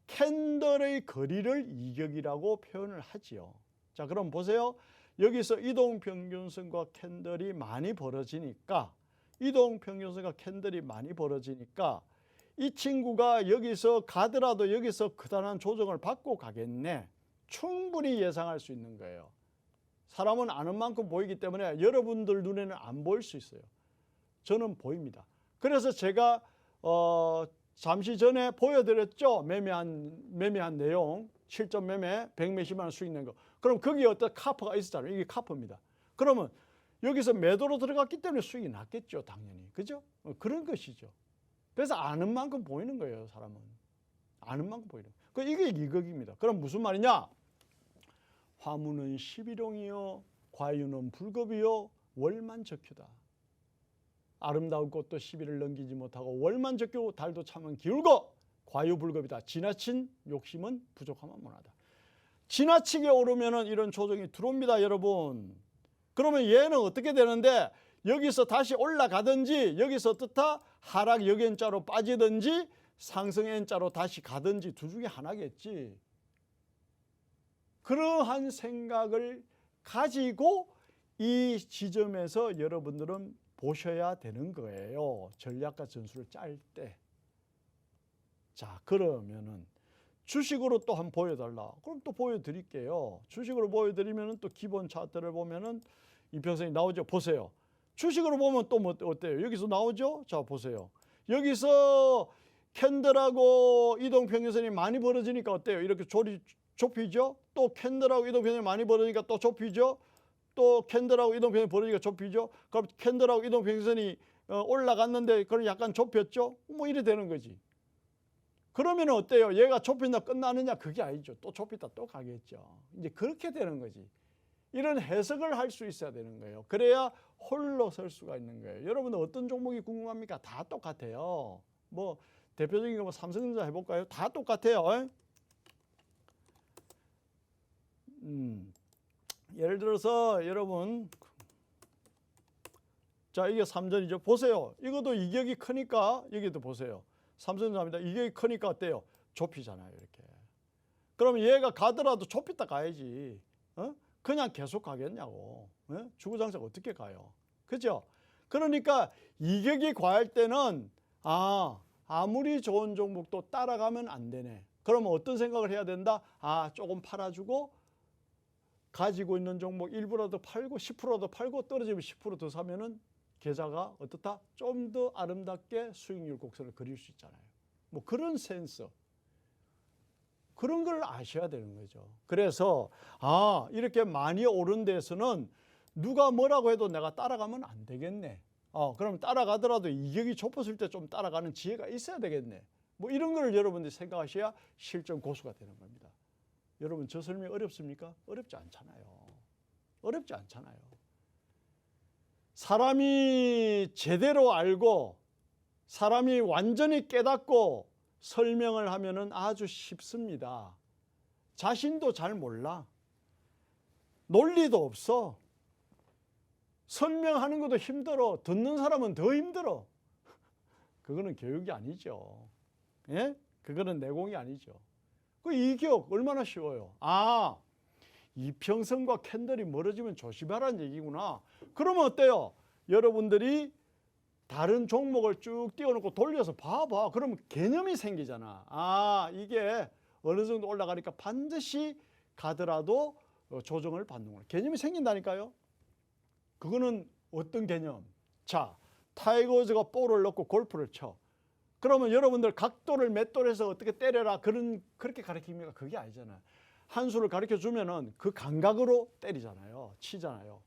캔들의 거리를 이격이라고 표현을 하지요. 자, 그럼 보세요. 여기서 이동평균선과 캔들이 많이 벌어지니까 이동평균선과 캔들이 많이 벌어지니까 이 친구가 여기서 가더라도 여기서 그다란 조정을 받고 가겠네. 충분히 예상할 수 있는 거예요. 사람은 아는 만큼 보이기 때문에 여러분들 눈에는 안 보일 수 있어요. 저는 보입니다. 그래서 제가 잠시 전에 보여드렸죠. 매매한 내용, 실전 매매 100몇십만 원 수익 낸 거. 그럼 거기에 어떤 카프가 있었잖아요. 이게 카프입니다. 그러면 여기서 매도로 들어갔기 때문에 수익이 났겠죠. 당연히. 그죠? 그런 것이죠. 그래서 아는 만큼 보이는 거예요. 사람은. 아는 만큼 보이는 거예요. 이게 이격입니다. 그럼 무슨 말이냐? 화무는 11홍이요. 과유는 불급이요. 월만적휴다. 아름다운 꽃도 10일을 넘기지 못하고 월만적휴 달도 참은 기울고 과유불급이다. 지나친 욕심은 부족하면 못하다. 지나치게 오르면은 이런 조정이 들어옵니다, 여러분. 그러면 얘는 어떻게 되는데 여기서 다시 올라가든지 여기서 어떻다 하락 역N자로 빠지든지 상승 N자로 다시 가든지 둘 중에 하나겠지. 그러한 생각을 가지고 이 지점에서 여러분들은 보셔야 되는 거예요. 전략과 전술을 짤 때. 자, 그러면은 주식으로 또 한번 보여달라. 그럼 또 보여드릴게요. 주식으로 보여드리면은 또 기본 차트를 보면은 이평선이 나오죠. 보세요. 주식으로 보면 또 뭐 어때요? 여기서 나오죠? 자, 보세요. 여기서 캔들하고 이동평균선이 많이 벌어지니까 어때요? 이렇게 좁히죠? 또 캔들하고 이동평균선이 많이 벌어지니까 또 좁히죠? 또 캔들하고 이동평균선이 벌어지니까 좁히죠? 그럼 캔들하고 이동평균선이 올라갔는데 그럼 약간 좁혔죠? 뭐 이래 되는 거지. 그러면 어때요? 얘가 좁힌다 끝나느냐? 그게 아니죠. 또 좁히다 또 가겠죠. 이제 그렇게 되는 거지. 이런 해석을 할 수 있어야 되는 거예요. 그래야 홀로 설 수가 있는 거예요. 여러분은 어떤 종목이 궁금합니까? 다 똑같아요. 뭐 대표적인 거 뭐 삼성전자 해볼까요? 다 똑같아요. 예를 들어서 여러분, 자 이게 삼전이죠. 보세요. 이것도 이격이 크니까 여기도 보세요. 삼성전자입니다. 이격이 크니까 어때요? 좁히잖아요. 이렇게. 그러면 얘가 가더라도 좁히다 가야지. 그냥 계속 가겠냐고. 주구장창 어떻게 가요? 그죠? 그러니까 이격이 과할 때는 아무리 좋은 종목도 따라가면 안 되네. 그러면 어떤 생각을 해야 된다? 조금 팔아주고 가지고 있는 종목 일부라도 팔고 10%라도 팔고 떨어지면 10% 더 사면은 계좌가 어떻다? 좀 더 아름답게 수익률 곡선을 그릴 수 있잖아요. 뭐 그런 센스. 그런 걸 아셔야 되는 거죠. 그래서 이렇게 많이 오른 데서는 누가 뭐라고 해도 내가 따라가면 안 되겠네. 그럼 따라가더라도 이격이 좁았을 때 좀 따라가는 지혜가 있어야 되겠네. 뭐 이런 걸 여러분들이 생각하셔야 실전 고수가 되는 겁니다. 여러분 저 설명이 어렵습니까? 어렵지 않잖아요. 어렵지 않잖아요. 사람이 제대로 알고 사람이 완전히 깨닫고 설명을 하면은 아주 쉽습니다. 자신도 잘 몰라. 논리도 없어. 설명하는 것도 힘들어. 듣는 사람은 더 힘들어. 그거는 교육이 아니죠. 예? 그거는 내공이 아니죠. 그 이격 얼마나 쉬워요. 이평선과 캔들이 멀어지면 조심하라는 얘기구나. 그러면 어때요? 여러분들이 다른 종목을 쭉 띄워놓고 돌려서 봐봐. 그러면 개념이 생기잖아. 이게 어느 정도 올라가니까 반드시 가더라도 조정을 받는구나. 개념이 생긴다니까요. 그거는 어떤 개념? 자, 타이거즈가 볼을 넣고 골프를 쳐. 그러면 여러분들 각도를 몇 도에서 어떻게 때려라. 그렇게 가르칩니까? 그게 아니잖아요. 한 수를 가르쳐 주면은 그 감각으로 때리잖아요. 치잖아요.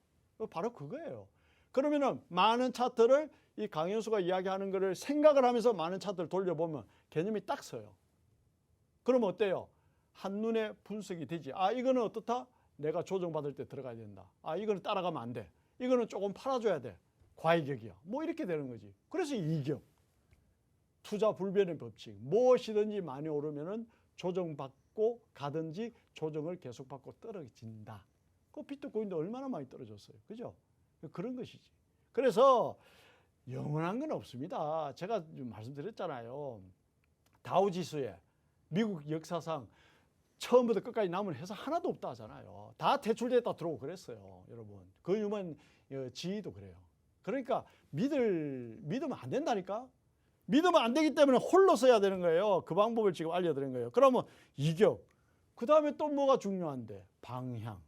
바로 그거예요. 그러면은 많은 차트를 이 강현수가 이야기하는 거를 생각을 하면서 많은 차트를 돌려보면 개념이 딱 서요. 그러면 어때요? 한눈에 분석이 되지. 이거는 어떻다? 내가 조정받을 때 들어가야 된다. 이거는 따라가면 안 돼. 이거는 조금 팔아줘야 돼. 과이격이야. 뭐 이렇게 되는 거지. 그래서 이격. 투자 불변의 법칙. 무엇이든지 많이 오르면은 조정받고 가든지 조정을 계속 받고 떨어진다. 그 비트코인도 얼마나 많이 떨어졌어요. 그죠? 그런 것이지. 그래서 영원한 건 없습니다. 제가 말씀드렸잖아요. 다우지수에 미국 역사상 처음부터 끝까지 남은 회사 하나도 없다 하잖아요. 다 퇴출됐다 들어오고 그랬어요. 여러분. 그 유만 지휘도 그래요. 그러니까 믿으면 안 된다니까. 믿으면 안 되기 때문에 홀로 써야 되는 거예요. 그 방법을 지금 알려드린 거예요. 그러면 이격. 그 다음에 또 뭐가 중요한데? 방향.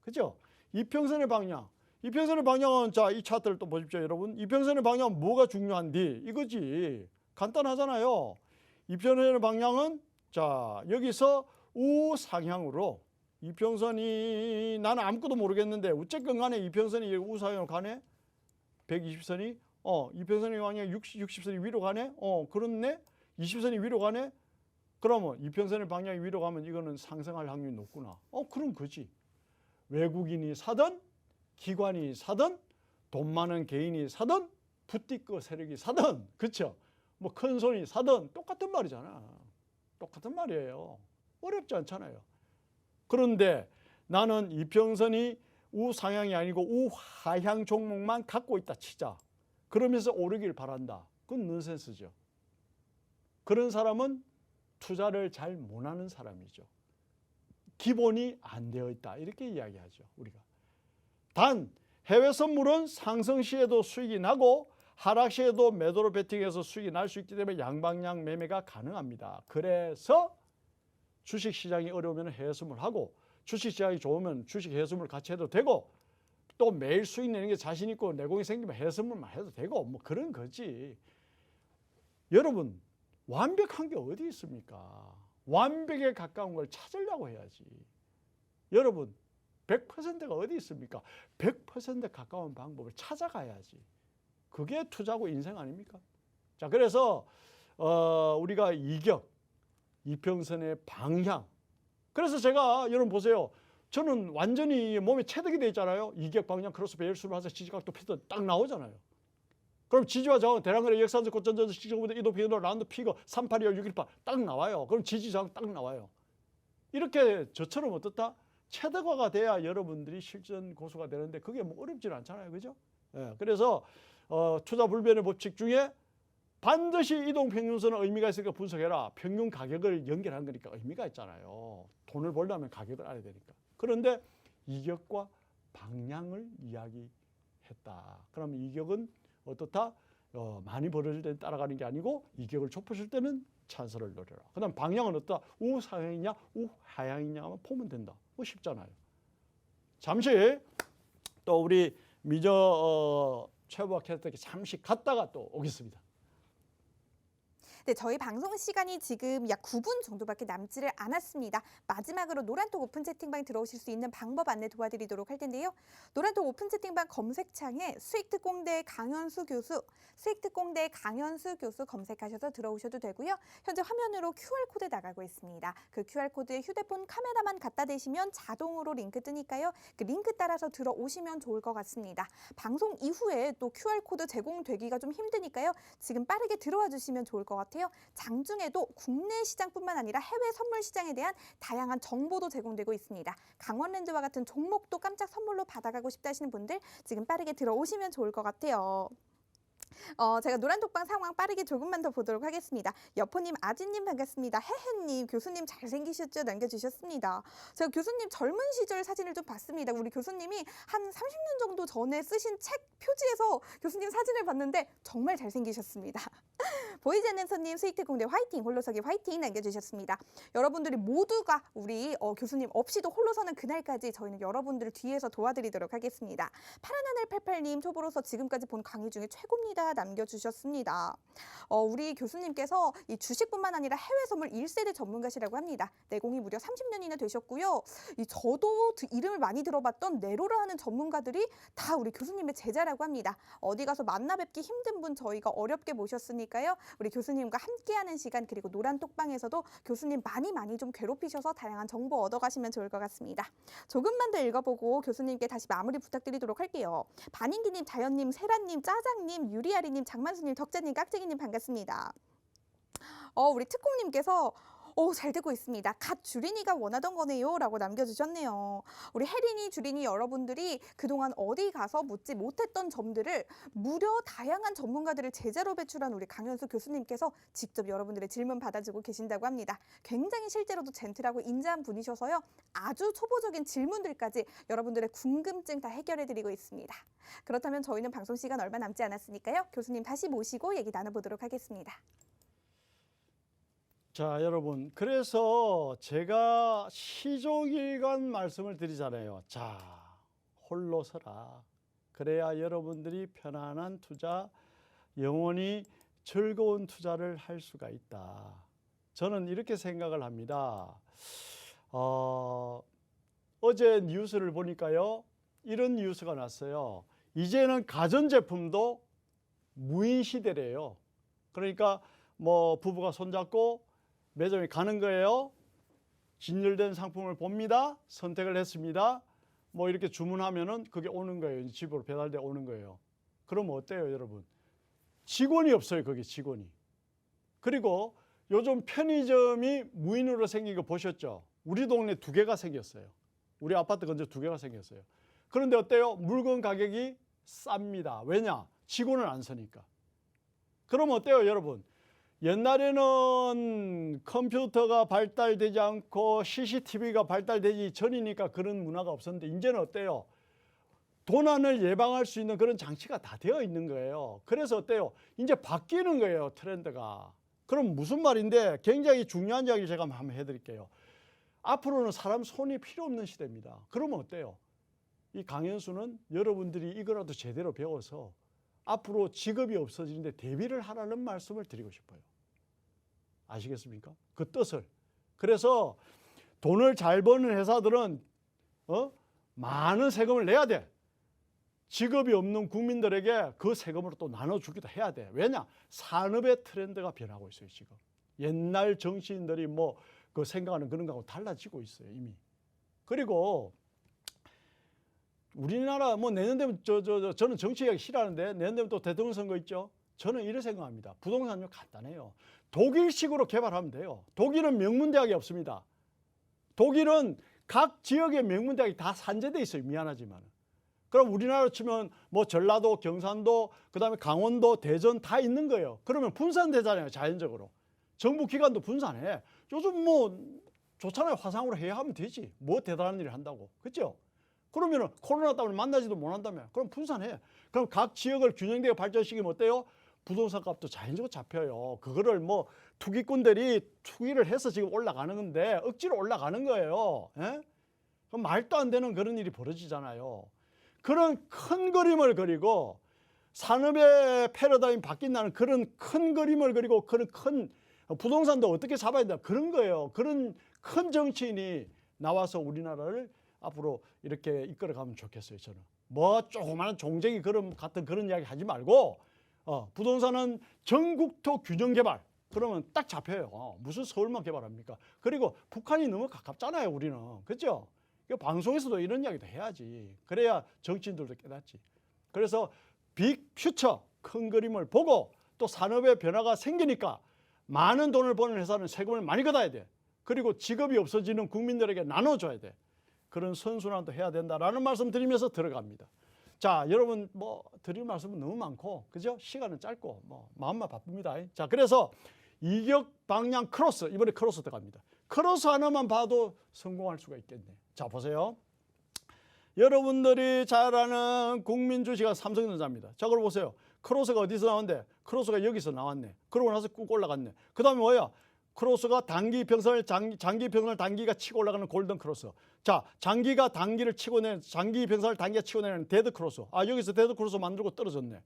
그죠? 이평선의 방향. 이평선의 방향은 자, 이 차트를 또 보십시오, 여러분. 이평선의 방향은 뭐가 중요한디? 이거지. 간단하잖아요. 이평선의 방향은 자, 여기서 우상향으로 이평선이 나는 아무것도 모르겠는데 어쨌건 간에 이평선이 우상향으로 가네. 120선이 이평선의 방향 60선이 위로 가네. 그렇네. 20선이 위로 가네. 그러면 이평선의 방향이 위로 가면 이거는 상승할 확률이 높구나. 그럼 그지. 외국인이 사든 기관이 사든 돈 많은 개인이 사든 부티크 세력이 사든 그렇죠. 뭐 큰 손이 사든 똑같은 말이잖아. 똑같은 말이에요. 어렵지 않잖아요. 그런데 나는 이평선이 우상향이 아니고 우하향 종목만 갖고 있다 치자. 그러면서 오르길 바란다. 그건 넌센스죠. 그런 사람은 투자를 잘 못하는 사람이죠. 기본이 안 되어 있다. 이렇게 이야기하죠. 우리가. 단 해외 선물은 상승 시에도 수익이 나고 하락 시에도 매도로 베팅해서 수익이 날 수 있기 때문에 양방향 매매가 가능합니다. 그래서 주식시장이 어려우면 해외 선물하고 주식시장이 좋으면 주식 해외 선물 같이 해도 되고 또 매일 수익 내는 게 자신 있고 내공이 생기면 해외 선물만 해도 되고 뭐 그런 거지. 여러분 완벽한 게 어디 있습니까? 완벽에 가까운 걸 찾으려고 해야지. 여러분 100%가 어디 있습니까? 100% 가까운 방법을 찾아가야지. 그게 투자고 인생 아닙니까? 자, 그래서 우리가 이격, 이평선의 방향. 그래서 제가 여러분 보세요. 저는 완전히 몸에 체득이 돼 있잖아요. 이격, 방향, 크로스, 배열수를 하서 지지각도 패턴 딱 나오잖아요. 그럼 지지와 저항, 대량거래, 역산적, 고점전적, 시정부대, 이도, 비도, 라운드, 피거, 382, 618 딱 나와요. 그럼 지지, 저항 딱 나와요. 이렇게 저처럼 어떻다? 체득화가 돼야 여러분들이 실전 고수가 되는데 그게 뭐 어렵지는 않잖아요. 그죠? 예, 그래서 투자 불변의 법칙 중에 반드시 이동평균선은 의미가 있으니까 분석해라. 평균 가격을 연결한 거니까 의미가 있잖아요. 돈을 벌려면 가격을 알아야 되니까. 그런데 이격과 방향을 이야기했다. 그러면 이격은 어떻다? 많이 벌어질 때는 따라가는 게 아니고 이격을 좁혀질 때는 찬스를 노려라. 그 다음 방향은 어떻다? 우상향이냐 우하향이냐만 보면 된다. 뭐 쉽잖아요. 잠시 또 우리 미저 최부학 캐스터에게 잠시 갔다가 또 오겠습니다. 네, 저희 방송 시간이 지금 약 9분 정도밖에 남지를 않았습니다. 마지막으로 노란톡 오픈 채팅방 들어오실 수 있는 방법 안내 도와드리도록 할 텐데요. 노란톡 오픈 채팅방 검색창에 수익특공대 강현수 교수, 수익특공대 강현수 교수 검색하셔서 들어오셔도 되고요. 현재 화면으로 QR코드 나가고 있습니다. 그 QR코드에 휴대폰 카메라만 갖다 대시면 자동으로 링크 뜨니까요. 그 링크 따라서 들어오시면 좋을 것 같습니다. 방송 이후에 또 QR코드 제공되기가 좀 힘드니까요. 지금 빠르게 들어와 주시면 좋을 것 같아요. 장중에도 국내 시장뿐만 아니라 해외 선물 시장에 대한 다양한 정보도 제공되고 있습니다. 강원랜드와 같은 종목도 깜짝 선물로 받아가고 싶다 하시는 분들 지금 빠르게 들어오시면 좋을 것 같아요. 제가 노란톡방 상황 빠르게 조금만 더 보도록 하겠습니다. 여포님, 아진님 반갑습니다. 해해님, 교수님 잘생기셨죠? 남겨주셨습니다. 제가 교수님 젊은 시절 사진을 좀 봤습니다. 우리 교수님이 한 30년 정도 전에 쓰신 책 표지에서 교수님 사진을 봤는데 정말 잘생기셨습니다. 보이지 않는 손님 수익특공대 화이팅, 홀로서기 화이팅 남겨주셨습니다. 여러분들이 모두가 우리 교수님 없이도 홀로서는 그날까지 저희는 여러분들을 뒤에서 도와드리도록 하겠습니다. 파란하늘 88님 초보로서 지금까지 본 강의 중에 최고입니다. 남겨주셨습니다. 우리 교수님께서 이 주식뿐만 아니라 해외 선물 1세대 전문가시라고 합니다. 내공이 무려 30년이나 되셨고요. 저도 이름을 많이 들어봤던 네로라 하는 전문가들이 다 우리 교수님의 제자라고 합니다. 어디 가서 만나 뵙기 힘든 분 저희가 어렵게 모셨으니까요. 우리 교수님과 함께하는 시간 그리고 노란톡방에서도 교수님 많이 좀 괴롭히셔서 다양한 정보 얻어가시면 좋을 것 같습니다. 조금만 더 읽어보고 교수님께 다시 마무리 부탁드리도록 할게요. 반인기님, 자연님, 세란님, 짜장님, 유리아리님, 장만수님, 덕자님, 깍쟁이님 반갑습니다. 우리 특공님께서 잘 되고 있습니다. 갓 주린이가 원하던 거네요 라고 남겨주셨네요. 우리 혜린이, 주린이 여러분들이 그동안 어디 가서 묻지 못했던 점들을 무려 다양한 전문가들을 제자로 배출한 우리 강현수 교수님께서 직접 여러분들의 질문 받아주고 계신다고 합니다. 굉장히 실제로도 젠틀하고 인자한 분이셔서요. 아주 초보적인 질문들까지 여러분들의 궁금증 다 해결해드리고 있습니다. 그렇다면 저희는 방송 시간 얼마 남지 않았으니까요. 교수님 다시 모시고 얘기 나눠보도록 하겠습니다. 자, 여러분, 그래서 제가 시종일관 말씀을 드리잖아요. 자, 홀로 서라. 그래야 여러분들이 편안한 투자, 영원히 즐거운 투자를 할 수가 있다. 저는 이렇게 생각을 합니다. 어제 뉴스를 보니까요, 이런 뉴스가 났어요. 이제는 가전제품도 무인 시대래요. 그러니까 뭐 부부가 손잡고 매점에 가는 거예요. 진열된 상품을 봅니다. 선택을 했습니다. 뭐 이렇게 주문하면은 그게 오는 거예요. 집으로 배달돼 오는 거예요. 그러면 어때요, 여러분? 직원이 없어요, 거기 직원이. 그리고 요즘 편의점이 무인으로 생긴 거 보셨죠? 우리 동네 2개가 생겼어요. 우리 아파트 근처 2개가 생겼어요. 그런데 어때요? 물건 가격이 쌉니다. 왜냐? 직원을 안 쓰니까. 그럼 어때요, 여러분? 옛날에는 컴퓨터가 발달되지 않고 CCTV가 발달되기 전이니까 그런 문화가 없었는데 이제는 어때요? 도난을 예방할 수 있는 그런 장치가 다 되어 있는 거예요. 그래서 어때요? 이제 바뀌는 거예요, 트렌드가. 그럼 무슨 말인데 굉장히 중요한 이야기 제가 한번 해드릴게요. 앞으로는 사람 손이 필요 없는 시대입니다. 그러면 어때요? 이 강연수는 여러분들이 이거라도 제대로 배워서 앞으로 직업이 없어지는데 대비를 하라는 말씀을 드리고 싶어요. 아시겠습니까? 그 뜻을. 그래서 돈을 잘 버는 회사들은 많은 세금을 내야 돼. 직업이 없는 국민들에게 그 세금으로 또 나눠주기도 해야 돼. 왜냐? 산업의 트렌드가 변하고 있어요, 지금. 옛날 정치인들이 뭐 그 생각하는 그런 거하고 달라지고 있어요, 이미. 그리고 우리나라 뭐 내년 되면 저는 정치 이야기 싫어하는데 내년 되면 또 대통령 선거 있죠. 저는 이렇게 생각합니다. 부동산요 간단해요. 독일식으로 개발하면 돼요. 독일은 명문대학이 없습니다. 독일은 각 지역의 명문대학이 다 산재돼 있어요. 미안하지만. 그럼 우리나라로 치면 뭐 전라도, 경상도, 그다음에 강원도, 대전 다 있는 거예요. 그러면 분산되잖아요, 자연적으로. 정부 기관도 분산해. 요즘 뭐 좋잖아요. 화상으로 해야 하면 되지. 뭐 대단한 일을 한다고. 그렇죠? 그러면은 코로나 때문에 만나지도 못한다며. 그럼 분산해. 그럼 각 지역을 균형되게 발전시키면 어때요? 부동산 값도 자연적으로 잡혀요. 그거를 뭐 투기꾼들이 투기를 해서 지금 올라가는 건데 억지로 올라가는 거예요. 예? 그럼 말도 안 되는 그런 일이 벌어지잖아요. 그런 큰 그림을 그리고 산업의 패러다임이 바뀐다는 그런 큰 그림을 그리고 그런 큰 부동산도 어떻게 잡아야 된다. 그런 거예요. 그런 큰 정치인이 나와서 우리나라를 앞으로 이렇게 이끌어가면 좋겠어요. 저는. 뭐 조그마한 종쟁이 같은 그런 이야기 하지 말고 부동산은 전국토 균형 개발. 그러면 딱 잡혀요. 무슨 서울만 개발합니까? 그리고 북한이 너무 가깝잖아요. 우리는. 그렇죠? 방송에서도 이런 이야기도 해야지. 그래야 정치인들도 깨닫지. 그래서 빅 퓨처 큰 그림을 보고 또 산업의 변화가 생기니까 많은 돈을 버는 회사는 세금을 많이 걷어야 돼. 그리고 직업이 없어지는 국민들에게 나눠줘야 돼. 그런 선순환도 해야 된다라는 말씀 드리면서 들어갑니다. 자, 여러분 뭐 드릴 말씀은 너무 많고, 그죠? 시간은 짧고 뭐 마음만 바쁩니다. 자, 그래서 이격 방향 크로스, 이번에 크로스 들어갑니다. 크로스 하나만 봐도 성공할 수가 있겠네. 자, 보세요. 여러분들이 잘 아는 국민 주식은 삼성전자입니다. 자, 그럼 보세요. 크로스가 어디서 나왔는데? 크로스가 여기서 나왔네. 그러고 나서 꾹 올라갔네. 그 다음에 뭐야? 크로스가 단기 평선을 장기 평선을 단기가 치고 올라가는 골든 크로스. 자, 장기가 단기를 치고 내는 장기 평선을 단기가 치고 내는 데드 크로스. 아, 여기서 데드 크로스 만들고 떨어졌네.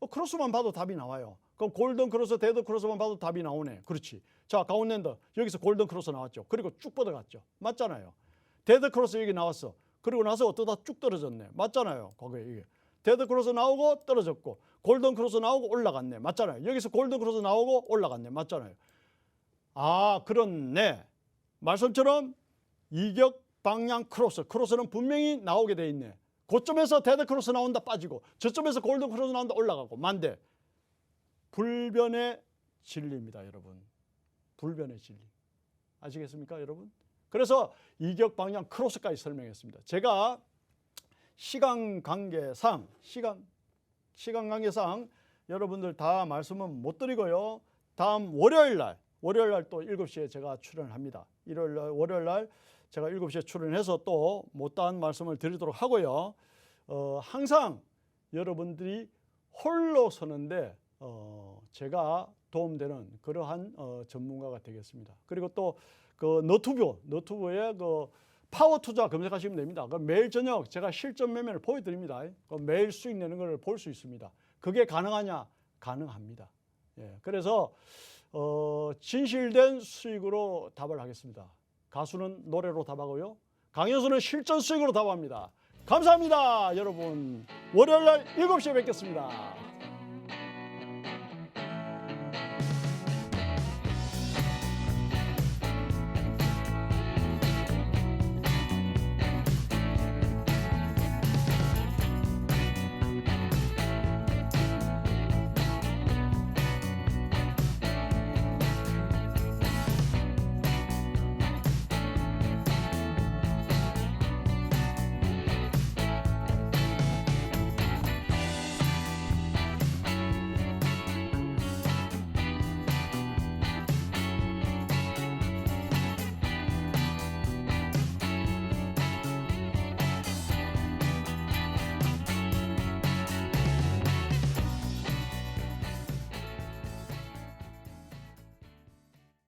크로스만 봐도 답이 나와요. 그럼 골든 크로스, 데드 크로스만 봐도 답이 나오네. 그렇지. 자, 가운데인데 여기서 골든 크로스 나왔죠. 그리고 쭉 뻗어갔죠. 맞잖아요. 데드 크로스 여기 나왔어. 그리고 나서 어떠다 쭉 떨어졌네. 맞잖아요. 거기에 이게. 데드 크로스 나오고 떨어졌고 골든 크로스 나오고 올라갔네. 맞잖아요. 여기서 골든 크로스 나오고 올라갔네. 맞잖아요. 아, 그렇네. 말씀처럼 이격 방향 크로스는 분명히 나오게 돼 있네. 고점에서 데드 크로스 나온다 빠지고 저점에서 골든 크로스 나온다 올라가고 만대. 불변의 진리입니다, 여러분. 불변의 진리. 아시겠습니까, 여러분? 그래서 이격 방향 크로스까지 설명했습니다. 제가 시간 관계상 여러분들 다 말씀은 못 드리고요. 다음 월요일 날 또 7시에 제가 출연을 합니다. 월요일 날 제가 7시에 출연해서 또 못다한 말씀을 드리도록 하고요. 항상 여러분들이 홀로 서는데 제가 도움되는 그러한 전문가가 되겠습니다. 그리고 또 그 너튜브에 그 파워 투자 검색하시면 됩니다. 그럼 매일 저녁 제가 실전 매매를 보여드립니다. 매일 수익 내는 걸 볼 수 있습니다. 그게 가능하냐? 가능합니다. 예, 그래서 진실된 수익으로 답을 하겠습니다. 가수는 노래로 답하고요. 강연수는 실전 수익으로 답합니다. 감사합니다, 여러분. 월요일 날 7시에 뵙겠습니다.